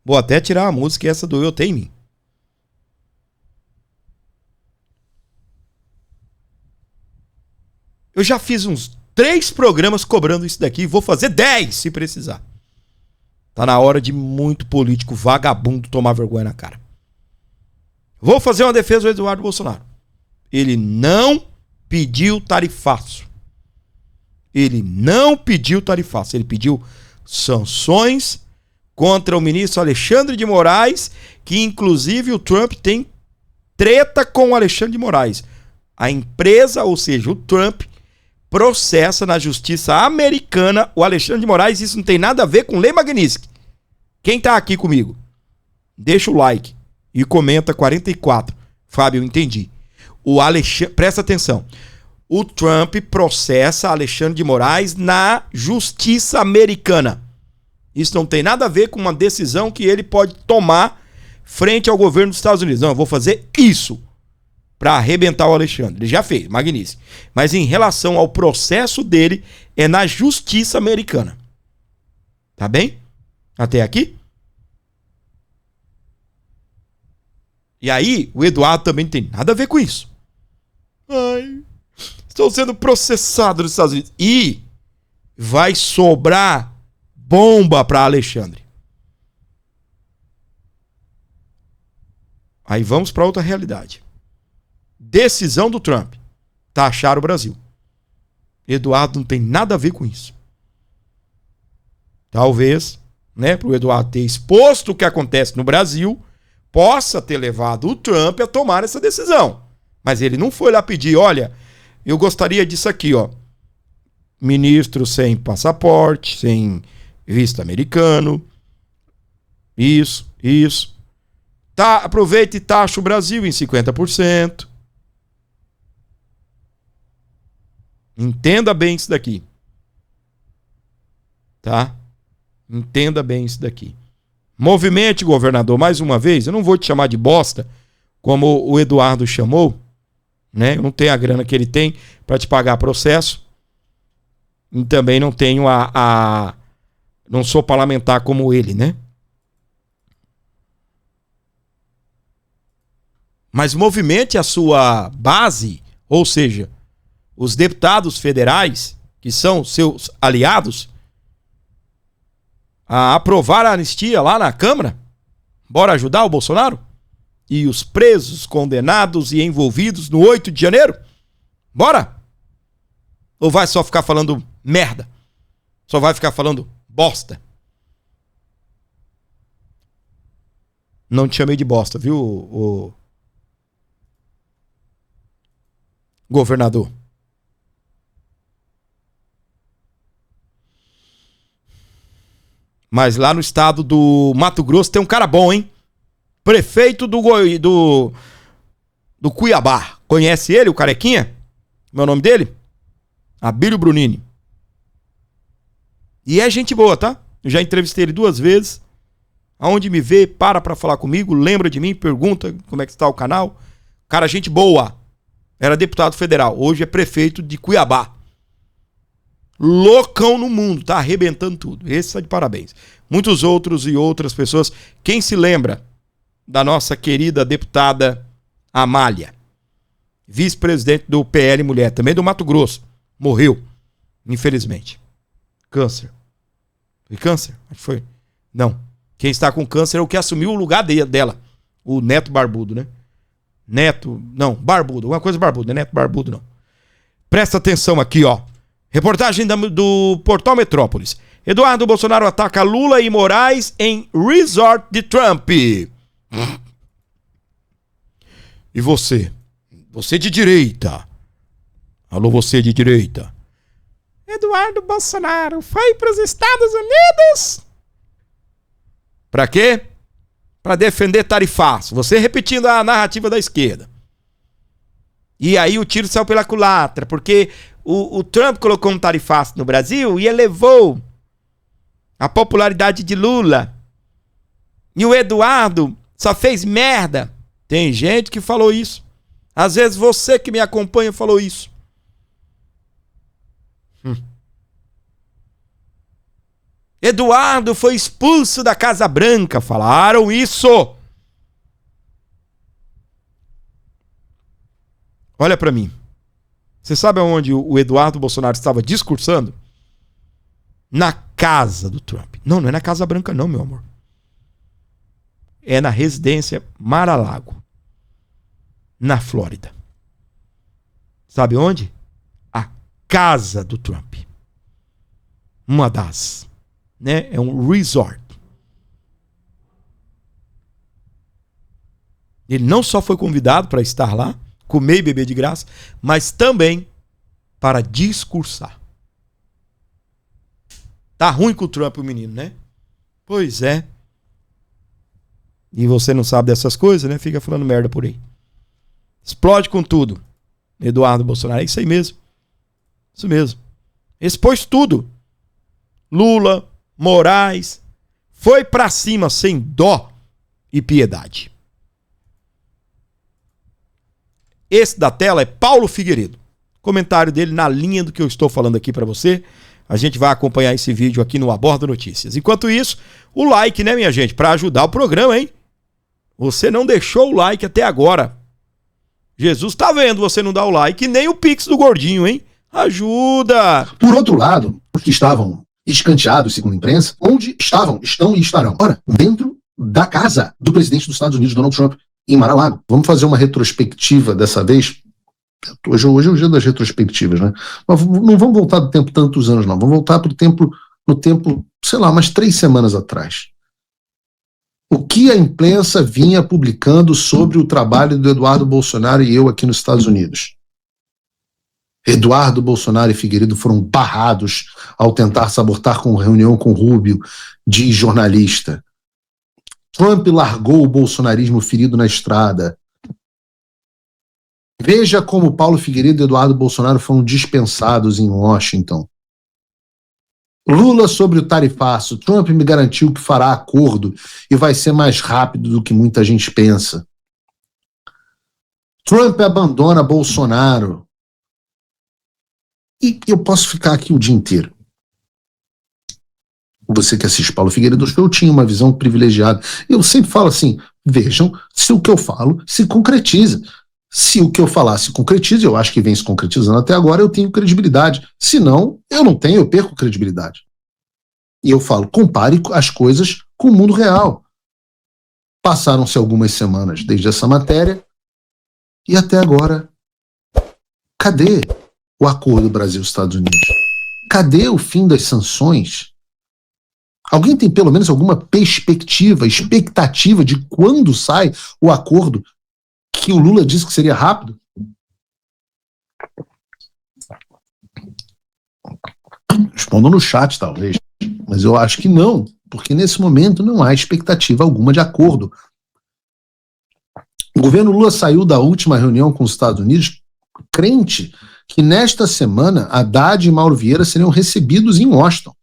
Vou até tirar a música, essa do Eu Tenho em Mim. Eu já fiz uns 3 programas cobrando isso daqui, vou fazer 10 se precisar. Tá na hora de muito político vagabundo tomar vergonha na cara. Vou fazer uma defesa do Eduardo Bolsonaro. Ele não pediu tarifaço. Ele não pediu tarifaço. Ele pediu sanções contra o ministro Alexandre de Moraes, que inclusive o Trump tem treta com o Alexandre de Moraes. A empresa, ou seja, o Trump, processa na justiça americana o Alexandre de Moraes. Isso não tem nada a ver com Lei Magnitsky. Quem tá aqui comigo? Deixa o like e comenta 44. Fábio, eu entendi. Presta atenção. O Trump processa Alexandre de Moraes na justiça americana. Isso não tem nada a ver com uma decisão que ele pode tomar frente ao governo dos Estados Unidos. Não, eu vou fazer isso para arrebentar o Alexandre. Ele já fez, magnífico. Mas em relação ao processo dele, é na justiça americana. Tá bem? Até aqui? E aí, o Eduardo também não tem nada a ver com isso. Ai, estou sendo processado nos Estados Unidos. E vai sobrar bomba para Alexandre. Aí vamos para outra realidade. Decisão do Trump. Taxar o Brasil. Eduardo não tem nada a ver com isso. Talvez, né, para o Eduardo ter exposto o que acontece no Brasil, possa ter levado o Trump a tomar essa decisão. Mas ele não foi lá pedir, olha, eu gostaria disso aqui, ó. Ministro sem passaporte, sem visto americano. Isso. Tá, aproveita e taxa o Brasil em 50%. Entenda bem isso daqui. Tá? Entenda bem isso daqui. Movimente, governador, mais uma vez, eu não vou te chamar de bosta, como o Eduardo chamou, né? Eu não tenho a grana que ele tem para te pagar processo. E também não tenho não sou parlamentar como ele, né? Mas movimente a sua base, ou seja, os deputados federais, que são seus aliados, a aprovar a anistia lá na Câmara. Bora ajudar o Bolsonaro? E os presos, condenados e envolvidos no 8 de janeiro? Bora? Ou vai só ficar falando merda? Só vai ficar falando bosta? Não te chamei de bosta, viu, o governador? Mas lá no estado do Mato Grosso tem um cara bom, hein? Prefeito do Cuiabá. Conhece ele, o carequinha? Meu nome dele? Abílio Brunini. E é gente boa, tá? Eu já entrevistei ele 2 vezes. Aonde me vê, para falar comigo, lembra de mim, pergunta como é que está o canal. Cara, gente boa. Era deputado federal, hoje é prefeito de Cuiabá. Loucão no mundo, tá arrebentando tudo. Esse está de parabéns. Muitos outros e outras pessoas. Quem se lembra da nossa querida deputada Amália, vice-presidente do PL Mulher, também do Mato Grosso, morreu, infelizmente. Câncer. Foi câncer? Acho que foi. Não. Quem está com câncer é o que assumiu o lugar dela. O Neto Barbudo, né? Barbudo. Alguma coisa Barbudo, não é Neto Barbudo, não. Presta atenção aqui, ó. Reportagem do Portal Metrópolis. Eduardo Bolsonaro ataca Lula e Moraes em resort de Trump. E você? Você de direita. Alô, você de direita. Eduardo Bolsonaro foi para os Estados Unidos. Pra quê? Pra defender tarifaço. Você repetindo a narrativa da esquerda. E aí o tiro saiu pela culatra, porque o Trump colocou um tarifaço no Brasil e elevou a popularidade de Lula. E o Eduardo só fez merda. Tem gente que falou isso. Às vezes você que me acompanha falou isso. Eduardo foi expulso da Casa Branca. Falaram isso. Olha pra mim. Você sabe aonde o Eduardo Bolsonaro estava discursando? Na casa do Trump. Não é na Casa Branca não, meu amor. É na residência Mar-a-Lago, na Flórida. Sabe onde? A casa do Trump. Uma das, né? É um resort. Ele não só foi convidado para estar lá, comer e beber de graça, mas também para discursar. Tá ruim com o Trump, o menino, né? Pois é. E você não sabe dessas coisas, né? Fica falando merda por aí. Explode com tudo. Eduardo Bolsonaro, é isso aí mesmo. Isso mesmo. Expôs tudo. Lula, Moraes, foi pra cima sem dó e piedade. Esse da tela é Paulo Figueiredo. Comentário dele na linha do que eu estou falando aqui pra você. A gente vai acompanhar esse vídeo aqui no Aborda Notícias. Enquanto isso, o like, né, minha gente? Pra ajudar o programa, hein? Você não deixou o like até agora. Jesus tá vendo você não dar o like, nem o Pix do Gordinho, hein? Ajuda! Por outro lado, os que estavam escanteados, segundo a imprensa, onde estavam, estão e estarão. Ora, dentro da casa do presidente dos Estados Unidos, Donald Trump, em Mar-a-Lago. Vamos fazer uma retrospectiva dessa vez. Hoje é o dia das retrospectivas, né? Mas não vamos voltar do tempo tantos anos, não. Vamos voltar pro tempo, sei lá, umas 3 semanas atrás. O que a imprensa vinha publicando sobre o trabalho do Eduardo Bolsonaro e eu aqui nos Estados Unidos? Eduardo Bolsonaro e Figueiredo foram barrados ao tentar sabotar com reunião com Rubio de jornalista. Trump largou o bolsonarismo ferido na estrada. Veja como Paulo Figueiredo e Eduardo Bolsonaro foram dispensados em Washington. Lula sobre o tarifaço. Trump me garantiu que fará acordo e vai ser mais rápido do que muita gente pensa. Trump abandona Bolsonaro. E eu posso ficar aqui o dia inteiro. Você que assiste Paulo Figueiredo, eu tinha uma visão privilegiada. Eu sempre falo assim, vejam se o que eu falo se concretiza. Se o que eu falar se concretiza, eu acho que vem se concretizando até agora, eu tenho credibilidade. Se não, eu não tenho, eu perco credibilidade. E eu falo, compare as coisas com o mundo real. Passaram-se algumas semanas desde essa matéria e até agora, cadê o acordo Brasil-Estados Unidos? Cadê o fim das sanções? Alguém tem pelo menos alguma perspectiva, expectativa de quando sai o acordo que o Lula disse que seria rápido? Respondam no chat, talvez. Mas eu acho que não, porque nesse momento não há expectativa alguma de acordo. O governo Lula saiu da última reunião com os Estados Unidos crente que nesta semana Haddad e Mauro Vieira seriam recebidos em Washington.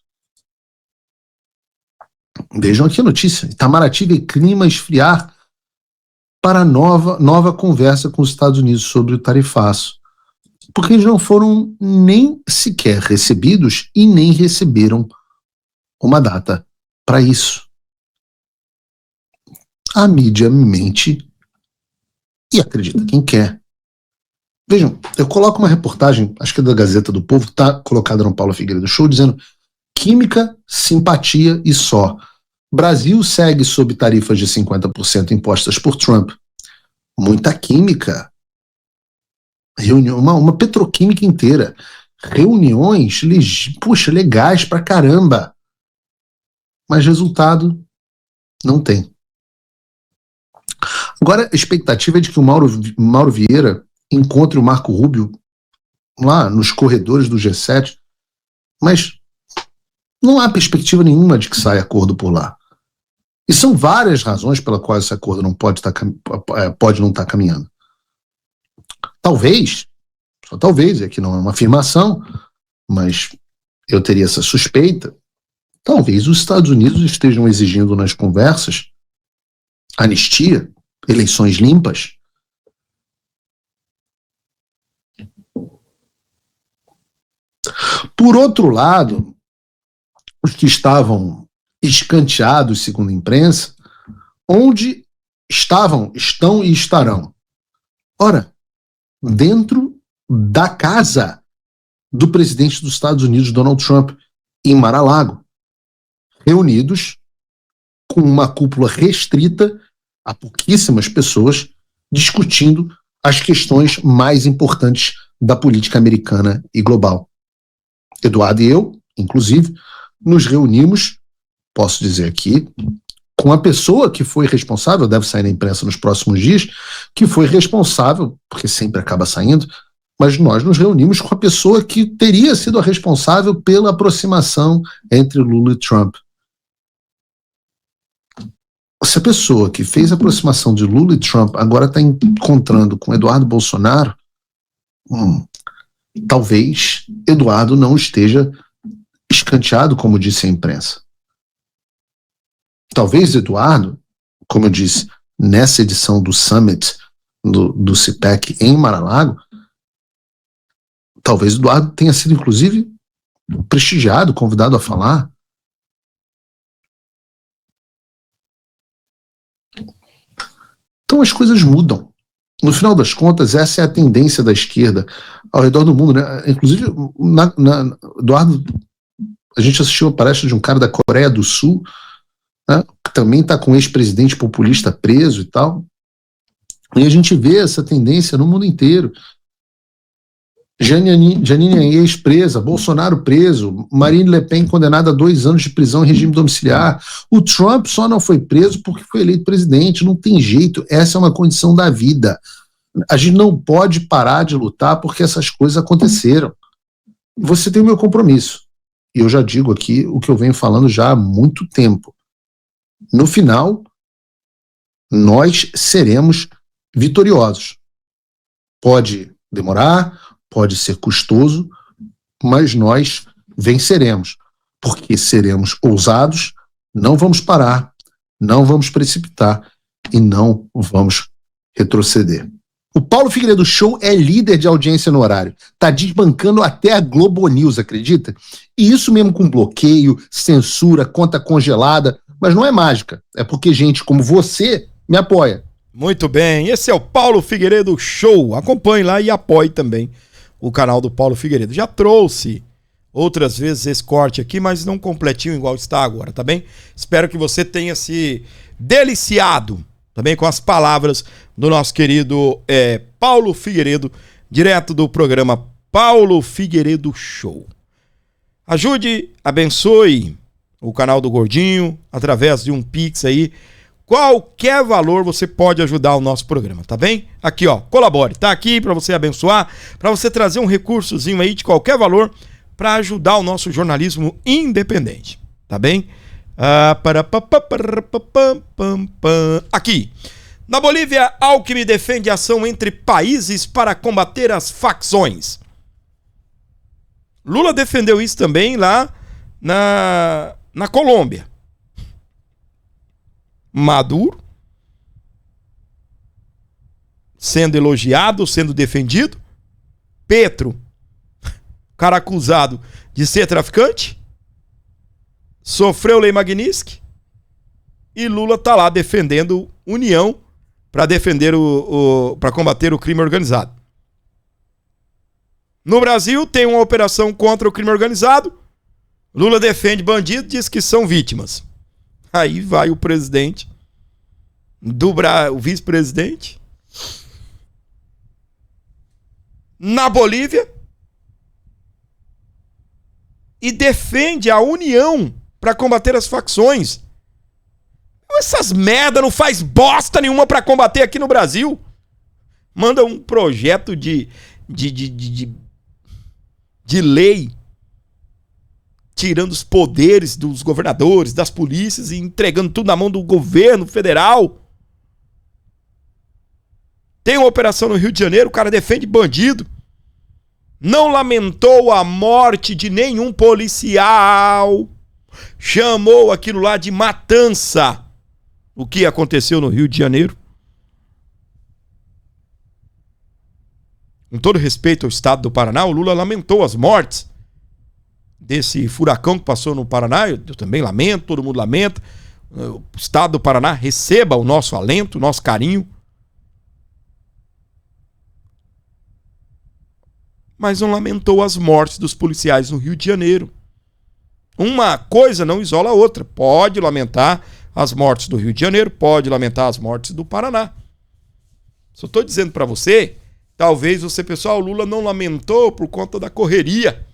Vejam aqui a notícia. Itamaraty vê clima esfriar para nova conversa com os Estados Unidos sobre o tarifaço. Porque eles não foram nem sequer recebidos e nem receberam uma data para isso. A mídia mente e acredita quem quer. Vejam, eu coloco uma reportagem, acho que é da Gazeta do Povo, está colocada no Paulo Figueiredo Show, dizendo química, simpatia e só. Brasil segue sob tarifas de 50% impostas por Trump. Muita química. Reunião, uma petroquímica inteira. Reuniões, legais pra caramba. Mas resultado não tem. Agora a expectativa é de que o Mauro Vieira encontre o Marco Rubio lá nos corredores do G7, mas não há perspectiva nenhuma de que saia acordo por lá. E são várias razões pelas quais esse acordo não pode não estar caminhando. Talvez, só talvez, aqui não é uma afirmação, mas eu teria essa suspeita, talvez os Estados Unidos estejam exigindo nas conversas anistia, eleições limpas. Por outro lado, os que estavam escanteados, segundo a imprensa, onde estavam, estão e estarão. Ora, dentro da casa do presidente dos Estados Unidos, Donald Trump, em Mar-a-Lago, reunidos com uma cúpula restrita a pouquíssimas pessoas, discutindo as questões mais importantes da política americana e global. Eduardo e eu, inclusive, nos reunimos, posso dizer aqui, com a pessoa que foi responsável, deve sair na imprensa nos próximos dias, que foi responsável, porque sempre acaba saindo, mas nós nos reunimos com a pessoa que teria sido a responsável pela aproximação entre Lula e Trump. Essa pessoa que fez a aproximação de Lula e Trump agora está encontrando com Eduardo Bolsonaro, talvez Eduardo não esteja escanteado, como disse a imprensa. Talvez Eduardo, como eu disse, nessa edição do Summit do CPEC em Mar-a-Lago, talvez Eduardo tenha sido, inclusive, prestigiado, convidado a falar. Então as coisas mudam. No final das contas, essa é a tendência da esquerda ao redor do mundo, né? Inclusive, Eduardo, a gente assistiu a palestra de um cara da Coreia do Sul, né, que também está com um ex-presidente populista preso e tal. E a gente vê essa tendência no mundo inteiro. Janine ex-presa, Bolsonaro preso, Marine Le Pen condenada a 2 anos de prisão em regime domiciliar. O Trump só não foi preso porque foi eleito presidente. Não tem jeito, essa é uma condição da vida. A gente não pode parar de lutar porque essas coisas aconteceram. Você tem o meu compromisso. E eu já digo aqui o que eu venho falando já há muito tempo. No final, nós seremos vitoriosos. Pode demorar, pode ser custoso, mas nós venceremos, porque seremos ousados, não vamos parar, não vamos precipitar e não vamos retroceder. O Paulo Figueiredo Show é líder de audiência no horário. Tá desbancando até a Globo News, acredita? E isso mesmo com bloqueio, censura, conta congelada, mas não é mágica, é porque gente como você me apoia. Muito bem, esse é o Paulo Figueiredo Show. Acompanhe lá e apoie também o canal do Paulo Figueiredo. Já trouxe outras vezes esse corte aqui, mas não completinho igual está agora, tá bem? Espero que você tenha se deliciado também com as palavras do nosso querido Paulo Figueiredo, direto do programa Paulo Figueiredo Show. Ajude, abençoe o canal do Gordinho através de um Pix aí. Qualquer valor você pode ajudar o nosso programa, tá bem? Aqui, ó, colabore, tá aqui para você abençoar, para você trazer um recursozinho aí de qualquer valor para ajudar o nosso jornalismo independente, tá bem? Aqui, na Bolívia, Alckmin defende ação entre países para combater as facções. Lula defendeu isso também lá na Colômbia. Maduro sendo elogiado, sendo defendido. Petro, cara acusado de ser traficante, sofreu lei Magnitsky, e Lula tá lá defendendo união para defender para combater o crime organizado. No Brasil tem uma operação contra o crime organizado. Lula defende bandido, diz que são vítimas. Aí vai o presidente, o vice-presidente, na Bolívia, e defende a união para combater as facções. Essas merda não faz bosta nenhuma para combater aqui no Brasil. Manda um projeto de lei tirando os poderes dos governadores, das polícias e entregando tudo na mão do governo federal. Tem uma operação no Rio de Janeiro, o cara defende bandido. Não lamentou a morte de nenhum policial. Chamou aquilo lá de matança. O que aconteceu no Rio de Janeiro. Com todo respeito ao estado do Paraná, o Lula lamentou as mortes desse furacão que passou no Paraná. Eu também lamento, todo mundo lamenta. O estado do Paraná receba o nosso alento, o nosso carinho. Mas não lamentou as mortes dos policiais no Rio de Janeiro. Uma coisa não isola a outra. Pode lamentar as mortes do Rio de Janeiro, pode lamentar as mortes do Paraná. Só estou dizendo para você, talvez você, pessoal, o Lula não lamentou por conta da correria.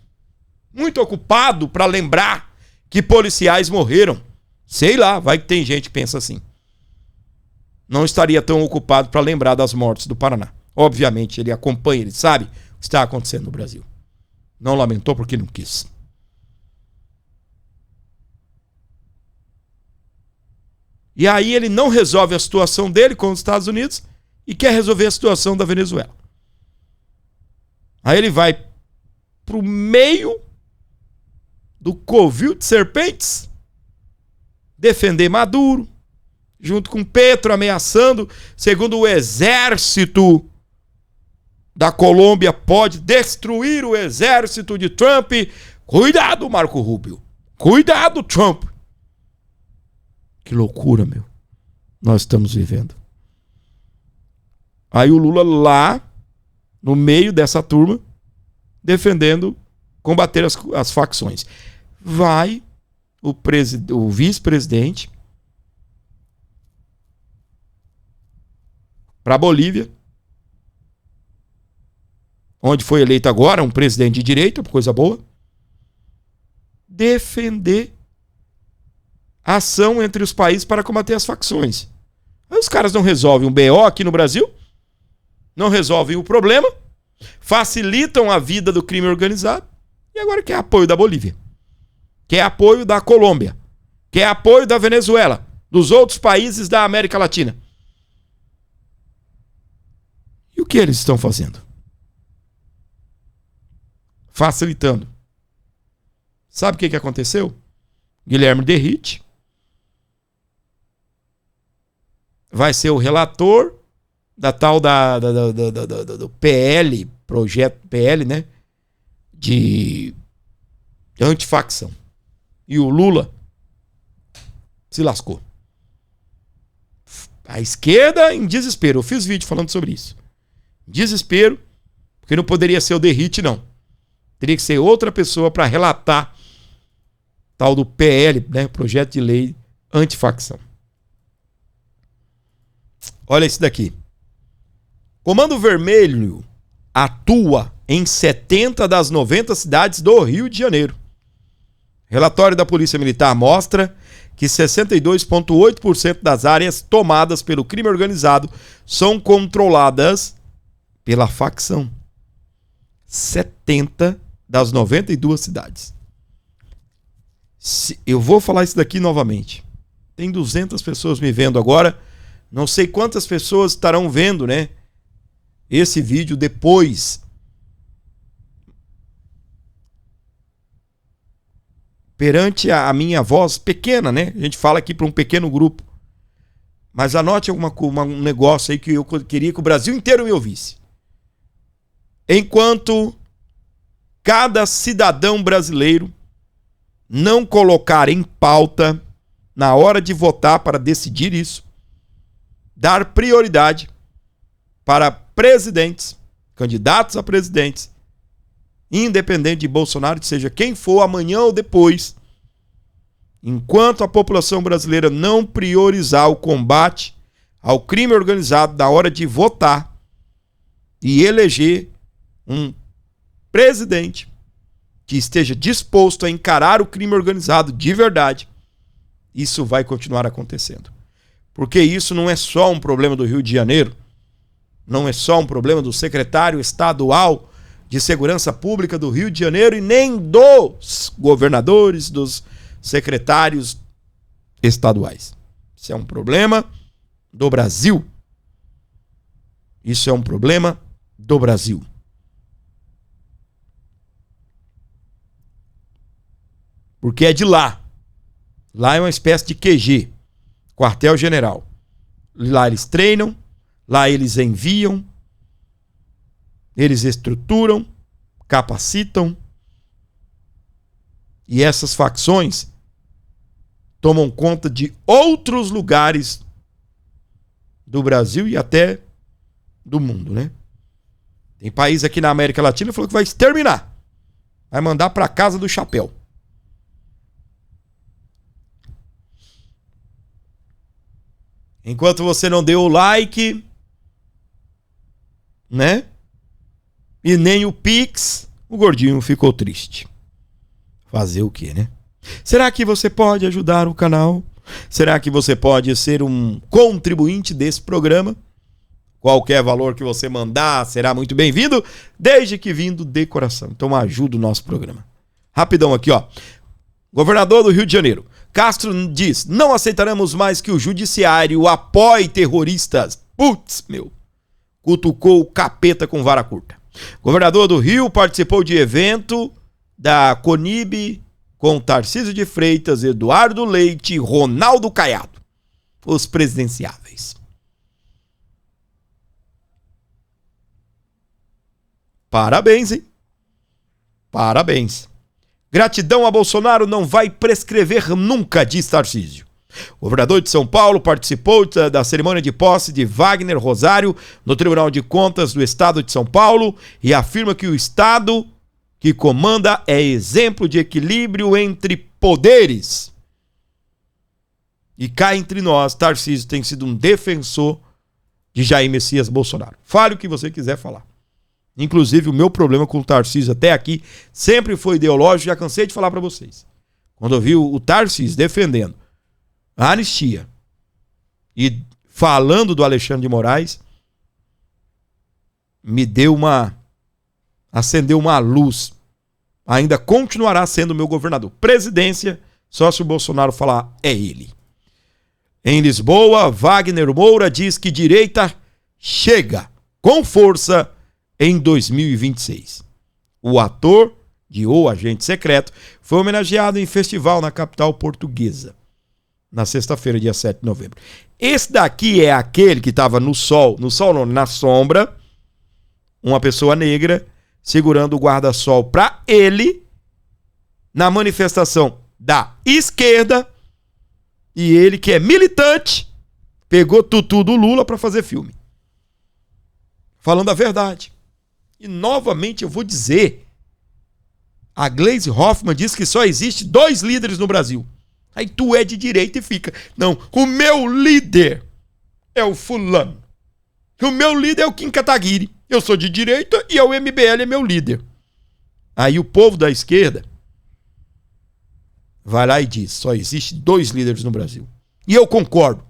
Muito ocupado para lembrar que policiais morreram. Sei lá, vai que tem gente que pensa assim. Não estaria tão ocupado para lembrar das mortes do Paraná. Obviamente, ele acompanha, ele sabe o que está acontecendo no Brasil. Não lamentou porque não quis. E aí ele não resolve a situação dele com os Estados Unidos e quer resolver a situação da Venezuela. Aí ele vai pro meio do covil de serpentes defender Maduro, junto com Petro ameaçando, segundo o exército da Colômbia pode destruir o exército de Trump. Cuidado, Marco Rubio. Cuidado, Trump. Que loucura, meu. Nós estamos vivendo. Aí o Lula lá, no meio dessa turma, defendendo combater as facções. Vai o vice-presidente para a Bolívia, onde foi eleito agora um presidente de direita, coisa boa, defender a ação entre os países para combater as facções. Aí os caras não resolvem um BO aqui no Brasil, não resolvem o problema, facilitam a vida do crime organizado e agora quer apoio da Bolívia, quer apoio da Colômbia, quer apoio da Venezuela, dos outros países da América Latina. E o que eles estão fazendo? Facilitando. Sabe o que aconteceu? Guilherme Derrite vai ser o relator da tal do PL, projeto PL, né? De antifacção. E o Lula se lascou. A esquerda em desespero. Eu fiz vídeo falando sobre isso. Desespero, porque não poderia ser o Derrite, não. Teria que ser outra pessoa para relatar tal do PL, né? Projeto de lei antifacção. Olha esse daqui. Comando Vermelho atua em 70 das 90 cidades do Rio de Janeiro. Relatório da Polícia Militar mostra que 62,8% das áreas tomadas pelo crime organizado são controladas pela facção. 70 das 92 cidades. Eu vou falar isso daqui novamente. Tem 200 pessoas me vendo agora. Não sei quantas pessoas estarão vendo, né? Esse vídeo depois. Perante a minha voz pequena, né? A gente fala aqui para um pequeno grupo. Mas anote um negócio aí que eu queria que o Brasil inteiro me ouvisse. Enquanto cada cidadão brasileiro não colocar em pauta, na hora de votar para decidir isso, dar prioridade para presidentes, candidatos a presidentes, independente de Bolsonaro, seja quem for, amanhã ou depois, enquanto a população brasileira não priorizar o combate ao crime organizado na hora de votar e eleger um presidente que esteja disposto a encarar o crime organizado de verdade, isso vai continuar acontecendo. Porque isso não é só um problema do Rio de Janeiro, não é só um problema do secretário estadual de Segurança Pública do Rio de Janeiro e nem dos governadores, dos secretários estaduais. Isso é um problema do Brasil. Isso é um problema do Brasil. Porque é de lá. Lá é uma espécie de QG, quartel-general. Lá eles treinam, lá eles enviam, eles estruturam, capacitam. E essas facções tomam conta de outros lugares do Brasil e até do mundo, né? Tem país aqui na América Latina que falou que vai exterminar. Vai mandar para casa do chapéu. Enquanto você não deu o like, né? E nem o Pix, o gordinho ficou triste. Fazer o quê, né? Será que você pode ajudar o canal? Será que você pode ser um contribuinte desse programa? Qualquer valor que você mandar será muito bem-vindo, desde que vindo de coração. Então ajuda o nosso programa. Rapidão aqui, ó. Governador do Rio de Janeiro. Castro diz, não aceitaremos mais que o judiciário apoie terroristas. Putz, meu. Cutucou o capeta com vara curta. Governador do Rio participou de evento da Conib com Tarcísio de Freitas, Eduardo Leite e Ronaldo Caiado. Os presidenciáveis. Parabéns, hein? Parabéns. Gratidão a Bolsonaro não vai prescrever nunca, diz Tarcísio. O governador de São Paulo participou da cerimônia de posse de Wagner Rosário no Tribunal de Contas do Estado de São Paulo e afirma que o Estado que comanda é exemplo de equilíbrio entre poderes. E cá entre nós, Tarcísio tem sido um defensor de Jair Messias Bolsonaro. Fale o que você quiser falar. Inclusive, o meu problema com o Tarcísio até aqui sempre foi ideológico, já cansei de falar para vocês. Quando eu vi o Tarcísio defendendo a anistia e falando do Alexandre de Moraes, me deu acendeu uma luz. Ainda continuará sendo meu governador. Presidência, só se o Bolsonaro falar, é ele. Em Lisboa, Wagner Moura diz que direita chega com força em 2026. O ator de O Agente Secreto foi homenageado em festival na capital portuguesa, na sexta-feira, dia 7 de novembro. Esse daqui é aquele que estava no sol não, na sombra, uma pessoa negra segurando o guarda-sol para ele, na manifestação da esquerda, e ele, que é militante, pegou tutu do Lula para fazer filme. Falando a verdade. E novamente eu vou dizer, a Gleisi Hoffmann diz que só existe 2 líderes no Brasil. Aí tu é de direita e fica, não, o meu líder é o fulano. O meu líder é o Kim Kataguiri. Eu sou de direita e o MBL é meu líder. Aí o povo da esquerda vai lá e diz, só existe 2 líderes no Brasil. E eu concordo.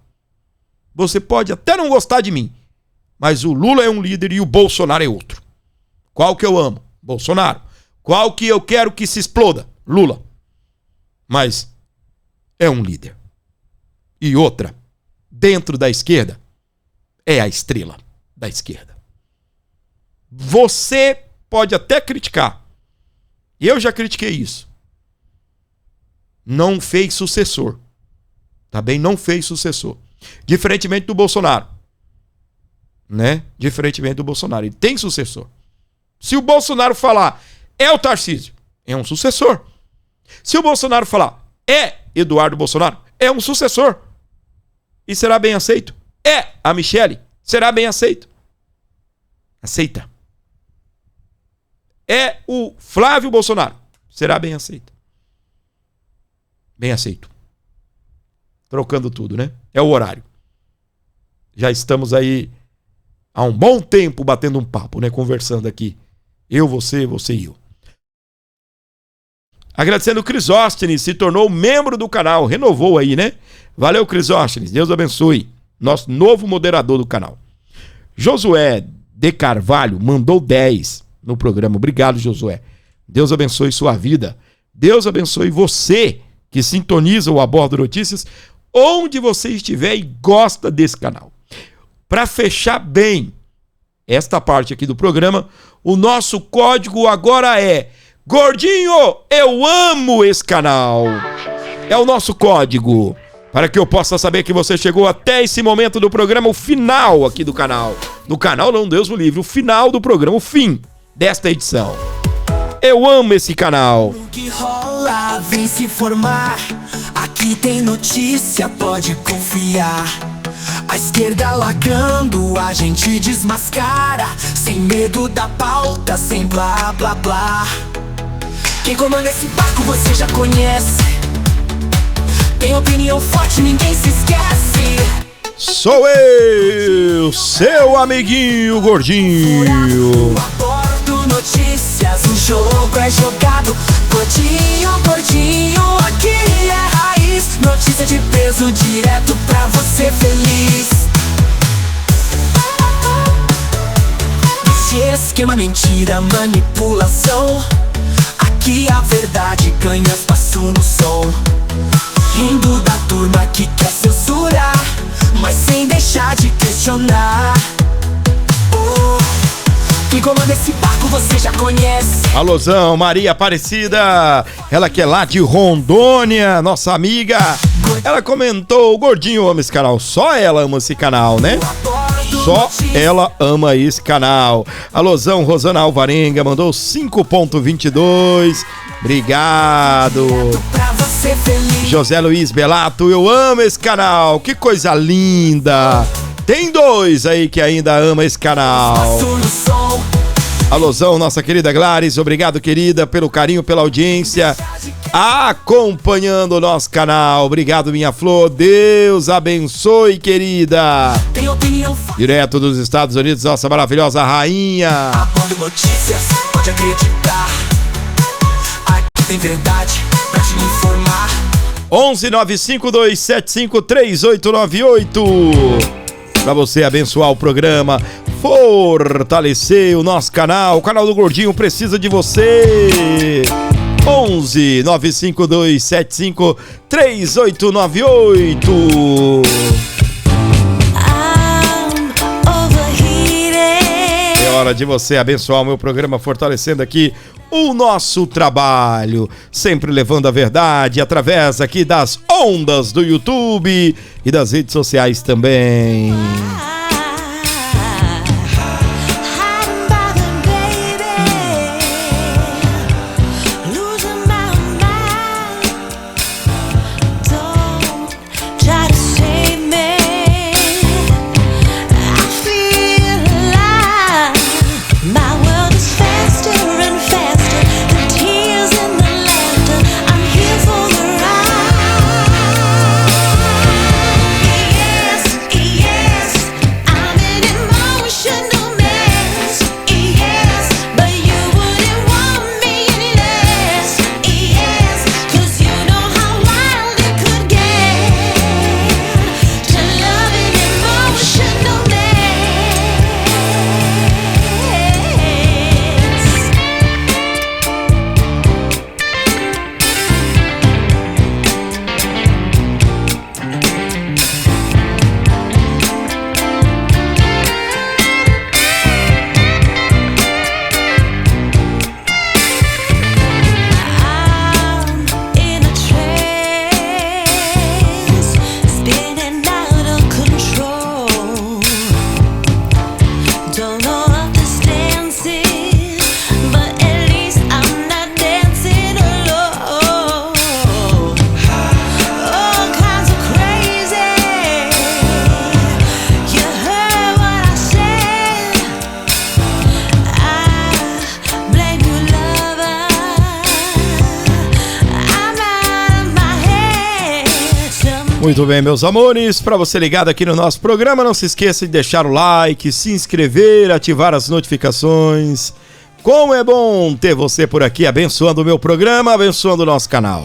Você pode até não gostar de mim, mas o Lula é um líder e o Bolsonaro é outro. Qual que eu amo? Bolsonaro. Qual que eu quero que se exploda? Lula. Mas é um líder. E outra, dentro da esquerda, é a estrela da esquerda. Você pode até criticar. Eu já critiquei isso. Não fez sucessor. Tá bem? Não fez sucessor. Diferentemente do Bolsonaro. Né? Diferentemente do Bolsonaro. Ele tem sucessor. Se o Bolsonaro falar, é o Tarcísio, é um sucessor. Se o Bolsonaro falar, é Eduardo Bolsonaro, é um sucessor. E será bem aceito. É a Michele, será bem aceito. Aceita. É o Flávio Bolsonaro, será bem aceito. Bem aceito. Trocando tudo, né? É o horário. Já estamos aí há um bom tempo batendo um papo, né? Conversando aqui. Eu, você e eu. Agradecendo o Crisóstenes, se tornou membro do canal. Renovou aí, né? Valeu, Crisóstenes. Deus abençoe. Nosso novo moderador do canal. Josué de Carvalho mandou 10 no programa. Obrigado, Josué. Deus abençoe sua vida. Deus abençoe você que sintoniza o Abordo Notícias onde você estiver e gosta desse canal. Para fechar bem esta parte aqui do programa, o nosso código agora é Gordinho, eu amo esse canal. É o nosso código, para que eu possa saber que você chegou até esse momento do programa, o final aqui do canal. No canal não, Deus o livre, o final do programa, o fim desta edição. Eu amo esse canal. O que rola, vem se formar. Aqui tem notícia, pode confiar. A esquerda lacrando, a gente desmascara. Sem medo da pauta, sem blá blá blá. Quem comanda esse barco você já conhece. Tem opinião forte, ninguém se esquece. Sou eu, seu amiguinho gordinho. Abordo Notícias, o jogo é jogado. Gordinho, gordinho, aqui é raiz. Notícia de peso. gostoso direto pra você feliz. Esse esquema, mentira, manipulação. Aqui a verdade ganha espaço no som. Rindo da turma que quer censurar, mas sem deixar de questionar. Quem comanda esse barco você já conhece. Alôzão, Maria Aparecida, ela que é lá de Rondônia, nossa amiga. Ela comentou, o Gordinho ama esse canal, só ela ama esse canal, né? Só ela ama esse canal. Alôzão, Rosana Alvarenga mandou 5.22. Obrigado. José Luiz Belato, eu amo esse canal, que coisa linda. Tem dois aí que ainda ama esse canal. Alôzão, nossa querida Glares, obrigado, querida, pelo carinho, pela audiência, acompanhando o nosso canal. Obrigado, minha flor, Deus abençoe, querida. Direto dos Estados Unidos, nossa maravilhosa rainha. Abando notícias, pode acreditar. Aqui tem verdade pra te informar. 11 95275 3898. Pra você abençoar o programa, fortalecer o nosso canal. O canal do Gordinho precisa de você. 11 95275 3898. É hora de você abençoar o meu programa, fortalecendo aqui o nosso trabalho, sempre levando a verdade através aqui das ondas do YouTube e das redes sociais também. Muito bem, meus amores, para você ligado aqui no nosso programa, não se esqueça de deixar o like, se inscrever, ativar as notificações. Como é bom ter você por aqui abençoando o meu programa, abençoando o nosso canal.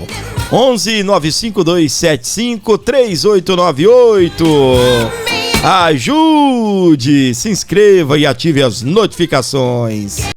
11 95275 3898. Ajude, se inscreva e ative as notificações.